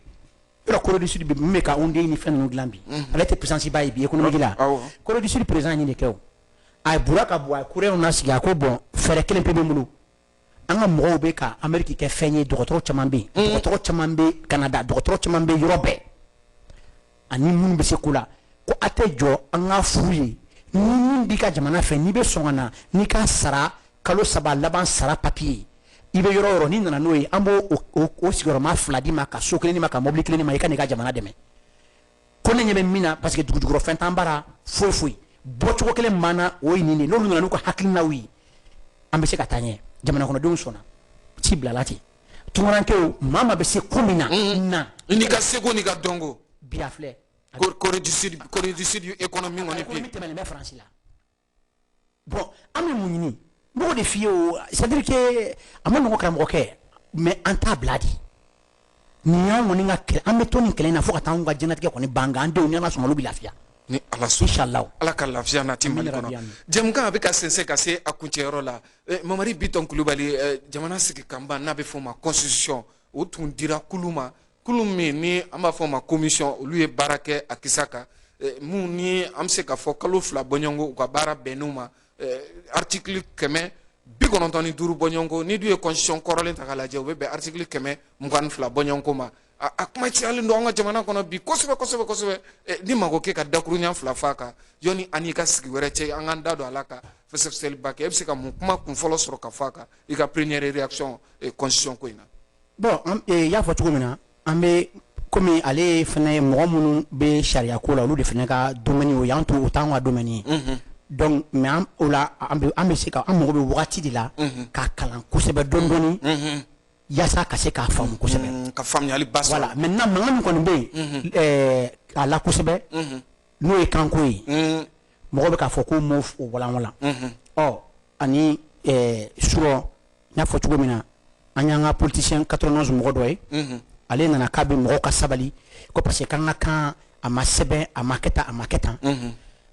yɔrɔ Corée du Sud bɛ min bɛ ka onde ni fɛn ninnu dilan bi ale tɛ puissance ba ye bi économique la Corée du Sud président ye nin de kɛ o a ye bura ka bɔ a ye Coréens nasigi a ko bon fɛɛrɛ kelen pe bɛ n bolo an ka mɔgɔw bɛ ka Amérique kɛ fɛn ye dɔgɔtɔrɔ caman bɛ yen dɔgɔtɔrɔ caman bɛ Canada dɔgɔtɔrɔ caman bɛ yɔrɔ bɛɛ ani minnu bɛ se ko la ko a tɛ jɔ an ka furu ye ni min b'i ka jamana fɛ n'i bɛ sɔn ka na n'i ka sara kalo 3 laban sara papier i bɛ yɔrɔ yɔrɔ n'i nana n'o ye an b'o sigiyɔrɔma 2 di ma ka so kelen di ma ka mobili kelen di ma i ka n'i ka jamana dɛmɛ ko ne ɲɛ bɛ min na parce que dugujukɔrɔ fɛn t'an bara foyi foyi bɔcogo kelen banna o ye nin de n'olu nana n'u ka hakilinaw ye an bɛ se ka taa ɲɛ jamana kɔnɔdenw sɔnna ci bilala ten tunkarankew maa bɛ se ko min na n'i ka seko n'i ka dɔnko bi a filɛ Corée du Sud économie kɔni bi tɛmɛnen bɛ Faransi la bon an bɛ mun ɲini n b'o de f'i ye o c'est à dire que a ma nɔgɔn karamɔgɔkɛ mais an t'a bila di nin y'an kɔni ka kɛlɛ an bɛ to nin kɛlɛ in na fo ka taa an ka diɲɛlatigɛ kɔni ban nka an denw ni Ala sɔnna olu bɛ lafiya ni Ala sɔnna inshallah Ala ka lafiya nati Mali kɔnɔ jɛmukan a bɛ ka sɛnsɛn ka se a kuncɛyɔrɔ la Mamadi Biton Kulubali jamana sigi kanba n'a bɛ fɔ o ma constitution o tun dira kulu ma kulu min ni an b'a fɔ o ma commission olu ye baara kɛ a kisa kan mun ni an bɛ se ka fɔ kalo 2 bɔɲɔgɔnko u ka baara bɛnn'u ma article 195 bɔɲɔgɔnko ni dun ye constitution kɔrɔlen ta k'a lajɛ u bɛ bɛn article 122 bɔɲɔgɔnko ma a kuma cayalen don an ka jamana kɔnɔ bi kosɛbɛ ni mago kɛ ka dakuruɲa 2 f'a kan yɔni an n'i ka sigi wɛrɛ cɛ an k'an da don a la ka fɛsɛfɛsɛliba kɛ e bɛ se ka mun kuma kun fɔlɔ sɔrɔ ka f'a kan i ka première réaction constitution ko in na. bon i y'a fɔ cogo min na an bɛ komi ale fana ye mɔgɔ minnu bɛ sariya ko la olu de fana ka domaine o y'an to o t'an ka domaine ye donc mais o la an bɛ se ka an mago bɛ wagati de la k'a kalan kosɛbɛ dɔɔni yaasa ka se k'a faamu kosɛbɛ ka faamuyali ba sɔrɔ voilà maintenant mankan min kɔni bɛ yen a la kosɛbɛ n'o ye kanko ye mɔgɔ bɛ k'a fɔ ko m'o walanwalan ɔ ani surɔ n y'a fɔ cogo min na an y'an ka politicien 91 mɔgɔ dɔ ye ale nana k'a bɛ mɔgɔw ka sabali ko parce que k'an ka kan a ma sɛbɛn a ma kɛ tan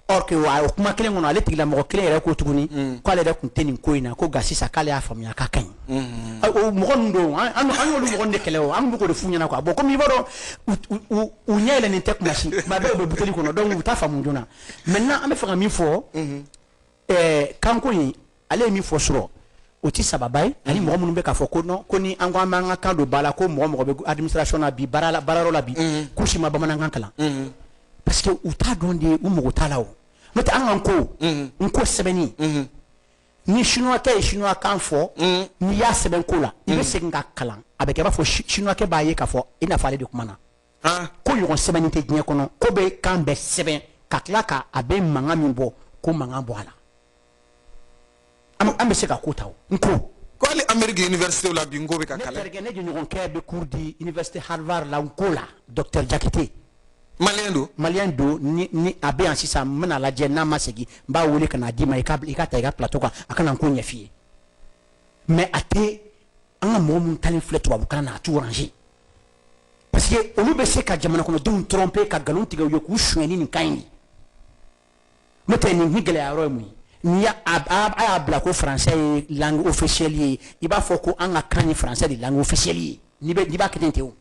or que o kuma kelen kɔnɔ ale tigila mɔgɔ kelen yɛrɛ ko tuguni k'ale yɛrɛ tun tɛ nin ko in na ko nka sisan k'ale y'a faamuya k'a ka ɲi o mɔgɔ ninnu don an y'olu mɔgɔ de kɛlɛ o an bɛ k'o de f'u ɲɛna quoi bon comme i b'a dɔn u ɲɛ yɛlɛnnen tɛ kuma si maa bɛɛ bɛ buteli kɔnɔ donc u t'a faamu joona maintenant an bɛ fɛ ka min fɔ kanko in ale ye min fɔ sɔrɔ o ti sababa ye ani mɔgɔ minnu bɛ k'a fɔ ko non ko ni an ko an b'an ka kan don ba la ko mɔgɔ bɛ administration na bi baarayɔrɔ la bi k'u si ma bamanankan kalan parce que u t'a dɔn de u mago t'a la o n'o tɛ an ka n ko sɛbɛnni ni chinois-kɛ ye chinois-kan fɔ n'i y'a sɛbɛn ko la i bɛ segin ka kalan a bɛ kɛ i b'a fɔ chinois-kɛ b'a ye k'a fɔ i n'a fɔ ale de kuma na ko ɲɔgɔn sɛbɛnni tɛ diɲɛ kɔnɔ ko bɛ kan bɛɛ sɛbɛn ka tila ka a bɛ mankan min bɔ ko mankan bɔ a la an bɛ se ka ko ta o n ko hali Amérique université la bi n ko bɛ ka kalan ne terikɛ ne jɛɲɔgɔnkɛ bɛ cours di université Harvard la n ko la docteur Jakite malien don ni a bɛ yan sisan n bɛna lajɛ n'a ma segin n b'a wele ka n'a d'i ma i ka ta i ka plateau kan a kana n ko ɲɛf'i ye mais a tɛ an ka mɔgɔ minnu talen filɛ tubabukan na a t'u ranger parce que olu bɛ se ka jamana kɔnɔdenw tromper ka nkalon tigɛ u ye k'u sonyɛni nin kan in de n'o tɛ nin gɛlɛya yɔrɔ ye mun ye n'i y'a bila ko français ye langue officielle ye i b'a fɔ ko an ka kan ye français de langue officielle ye n'i b'a kɛ ten ten o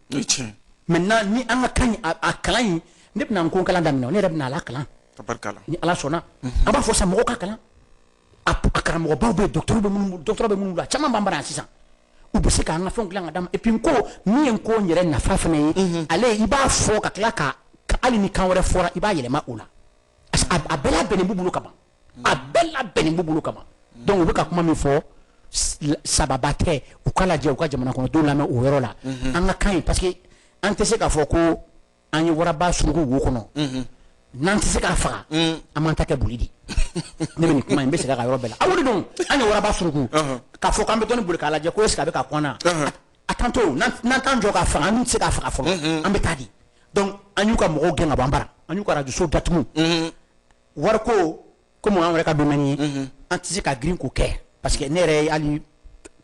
maintenant ni an ka kan a kalan in ne bɛna n ko kalan daminɛ ne yɛrɛ bɛna a la kalan ni Ala sɔnna an b'a fɔ sa mɔgɔw ka kalan a karamɔgɔbaw bɛ yen docteur bɛ minnu la caman b'an bara yan sisan u bɛ se k'an ka fɛnw dilan ka d'a ma et puis n ko min ye n ko n yɛrɛ nafa fana ye ale i b'a fɔ ka tila ka hali ni kan wɛrɛ fɔra i b'a yɛlɛma o la a bɛɛ labɛnnen b'u bolo ka ban a bɛɛ labɛnnen b'u bolo ka ban donc u bɛ ka kuma min fɔ sababa tɛ u ka lajɛ u ka jamana kɔnɔdenw lamɛn o yɔrɔ la an ka kan ye parce que an tɛ se k'a fɔ ko an ye waraba suruku wo kɔnɔ n'an tɛ se k'a faga an m'an ta kɛ boli de ne bɛ nin kuma in n bɛ segin a ka yɔrɔ bɛɛ la aw de don an ye waraba suruku k'a fɔ k'an bɛ dɔɔnin boli k'a lajɛ ko est ce que a bɛ ka kɔn na a t'an to n'an t'an jɔ k'a faga an tɛ se k'a faga fɔlɔ an bɛ taa di donc an y'u ka mɔgɔw gɛn ka bɔ an bara an y'u ka arajoso datugu wariko komi an yɛrɛ ka domaine ye an tɛ se ka girin k'o kɛ parce que ne yɛrɛ ye hali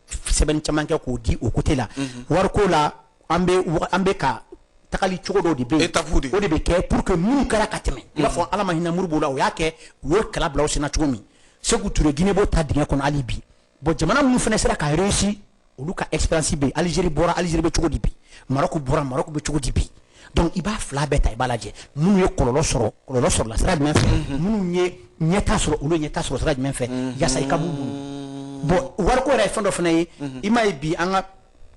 sɛbɛnni caman kɛ k'o di o côté la wariko la an bɛ ka tagali cogo dɔ de bɛ yen o de bɛ kɛ pour que minnu kɛra ka tɛmɛ i b'a fɔ ala ma hinɛ Moribo la o y'a kɛ u y'o kala bila o senna cogo min Sékou Touré Guinée b'o ta dingɛ kɔnɔ hali bi bon jamana minnu fana sera ka réussir olu ka expérience bɛ yen Algérie bɔra Algérie bɛ cogo di bi Maroc bɔra Maroc bɛ cogo di bi donc i b'a fila bɛɛ ta i b'a lajɛ minnu ye kɔlɔlɔ sɔrɔ sira jumɛn fɛ minnu ye ɲɛta sɔrɔ olu ye ɲɛta sɔrɔ sira jumɛn fɛ yaasa i ka b'u bolo bon wariko yɛrɛ ye fɛn dɔ fana ye i m'a ye bi an ka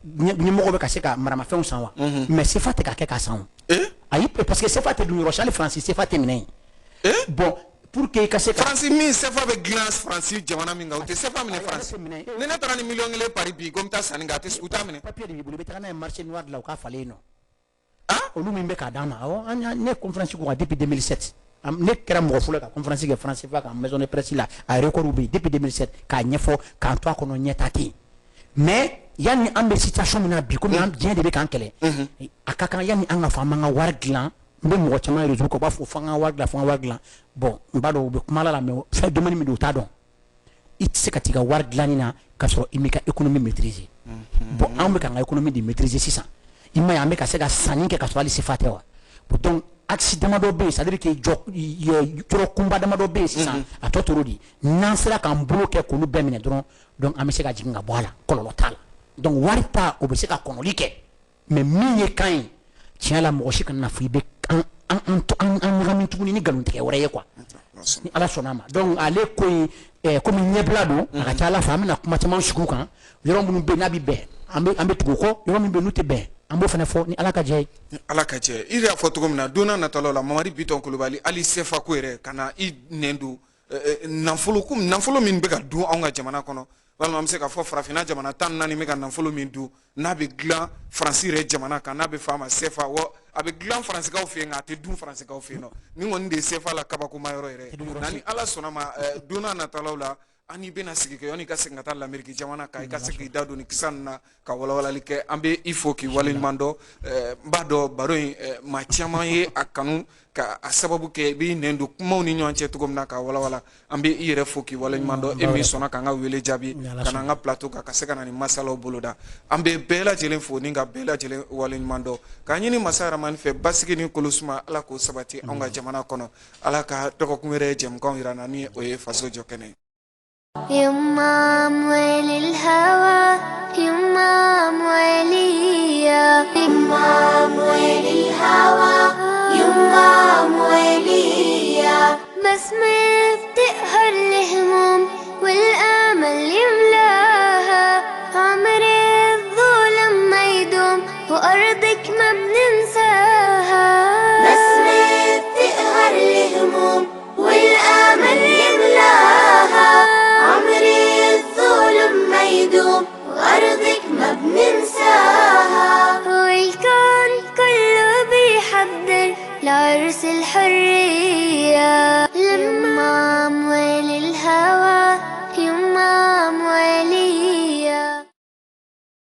ɲɛmɔgɔ bɛ ka se ka maramafɛnw san wa mais CFA tɛ ka kɛ k'a san o ayi parce que CFA tɛ dun yɔrɔ si hali Faransi CFA tɛ minɛ yen bon pour que i ka se ka Faransi min CFA bɛ dilan Faransi jamana min kan o tɛ CFA minɛ Faransi ni ne taara ni miliyɔn 1 Paris bi ko n bɛ taa sanni kɛ a tɛ u t'a minɛ papier de b'i bolo i bɛ taga n'a ye marché noir de la u k'a falen yen nɔ olu min bɛ k'a d'an ma awɔ ne ye conférence kɛ depuis 2007 ne kɛra mɔgɔ fɔlɔ ka conférence kɛ France CFA kan maison de presse la a record bɛ yen depuis 2007 k'a ɲɛfɔ k'an to a kɔnɔ ɲɛta tɛ yen mais yanni an bɛ situation min na bi komi diɲɛ de bɛ k'an kɛlɛ a ka kan yanni an ka fɔ an b'an ka wari dilan n bɛ mɔgɔ caman réseau kan u b'a fɔ f'an ka wari dilan bon n b'a dɔn u bɛ kuma la mais fɛn domaine min don u t'a dɔn i tɛ se ka t'i ka wari dilanni na k'a sɔrɔ i m'i ka économie maîtriser bon an bɛ k'an ka économie de maîtriser sisan i m'a ye an bɛ ka se ka sanni kɛ k'a sɔrɔ hali CFA tɛ wa donc axe damadɔ bɛ yen c'est à dire que yɔrɔ kunba damadɔ bɛ yen sisan a tɔ tora di n'an sera k'an bolo kɛ k'olu bɛɛ minɛ dɔrɔn donc an bɛ se ka jigin ka bɔ a la kɔlɔlɔ t'a la donc wari ta o bɛ se ka kɔnɔli kɛ mais min ye kan ye tiɲɛ la mɔgɔ si kana na fɔ i bɛ an ɲagami tuguni ni nkalontigɛ wɛrɛ ye quoi ni ala sɔnna ma donc ale ko in komi ɲɛbila don a ka ca ala fɛ an bɛna kuma caman sigi u kan yɔrɔ minnu bɛ yen n'a bɛ bɛn an bɛ tugu o kɔ yɔrɔ min bɛ yen n'u tɛ bɛn an b'o fana fɔ ni ala ka jɛ ye ni ala ka jɛ i y'a fɔ cogo min na don n'a nataw la Mamadi Bitɔn Kulibali hali CFA ko yɛrɛ ka na i nɛn don nafolo min bɛ ka dun anw ka jamana kɔnɔ walima an bɛ se ka fɔ farafinna jamana 14 bɛ ka nafolo min dun n'a bɛ dilan Faransi yɛrɛ jamana kan n'a bɛ fɔ a ma CFA wa a bɛ dilan Faransikaw fɛ yen nka a tɛ dun Faransikaw fɛ yen nɔ ni kɔni de ye CFA la kabakoma yɔrɔ yɛrɛ nka ni ala sɔnna ma don n'a nataw la an n'i bɛna sigi kɛ yanni i ka segin ka taa l'Amérique jamana kan i ka se k'i da don ni kisa ninnu na ka walawalali kɛ an bɛ i fo k'i waleɲuman dɔn n b'a dɔn baro in maa caman ye a kanu ka a sababu kɛ i b'i nɛn don kumaw ni ɲɔgɔn cɛ cogo min na ka walawala an bɛ i yɛrɛ fo k'i waleɲuman dɔn e min sɔnna k'an ka wele jaabi ka na an ka plateau kan ka se ka na ni masalaw boloda an bɛ bɛɛ lajɛlen fo ni ka bɛɛ lajɛlen waleɲuman dɔn k'a ɲini masa Rahamani fɛ basigi ni kolosuma ala k'o sabati anw ka jamana kɔnɔ ala ka dɔgɔkun wɛrɛ jɛmukanw yira na ni o ye faso jɔ kɛnɛ ye يمام وللهوى يمام وليا يمام وللهوى يمام وليا بسمة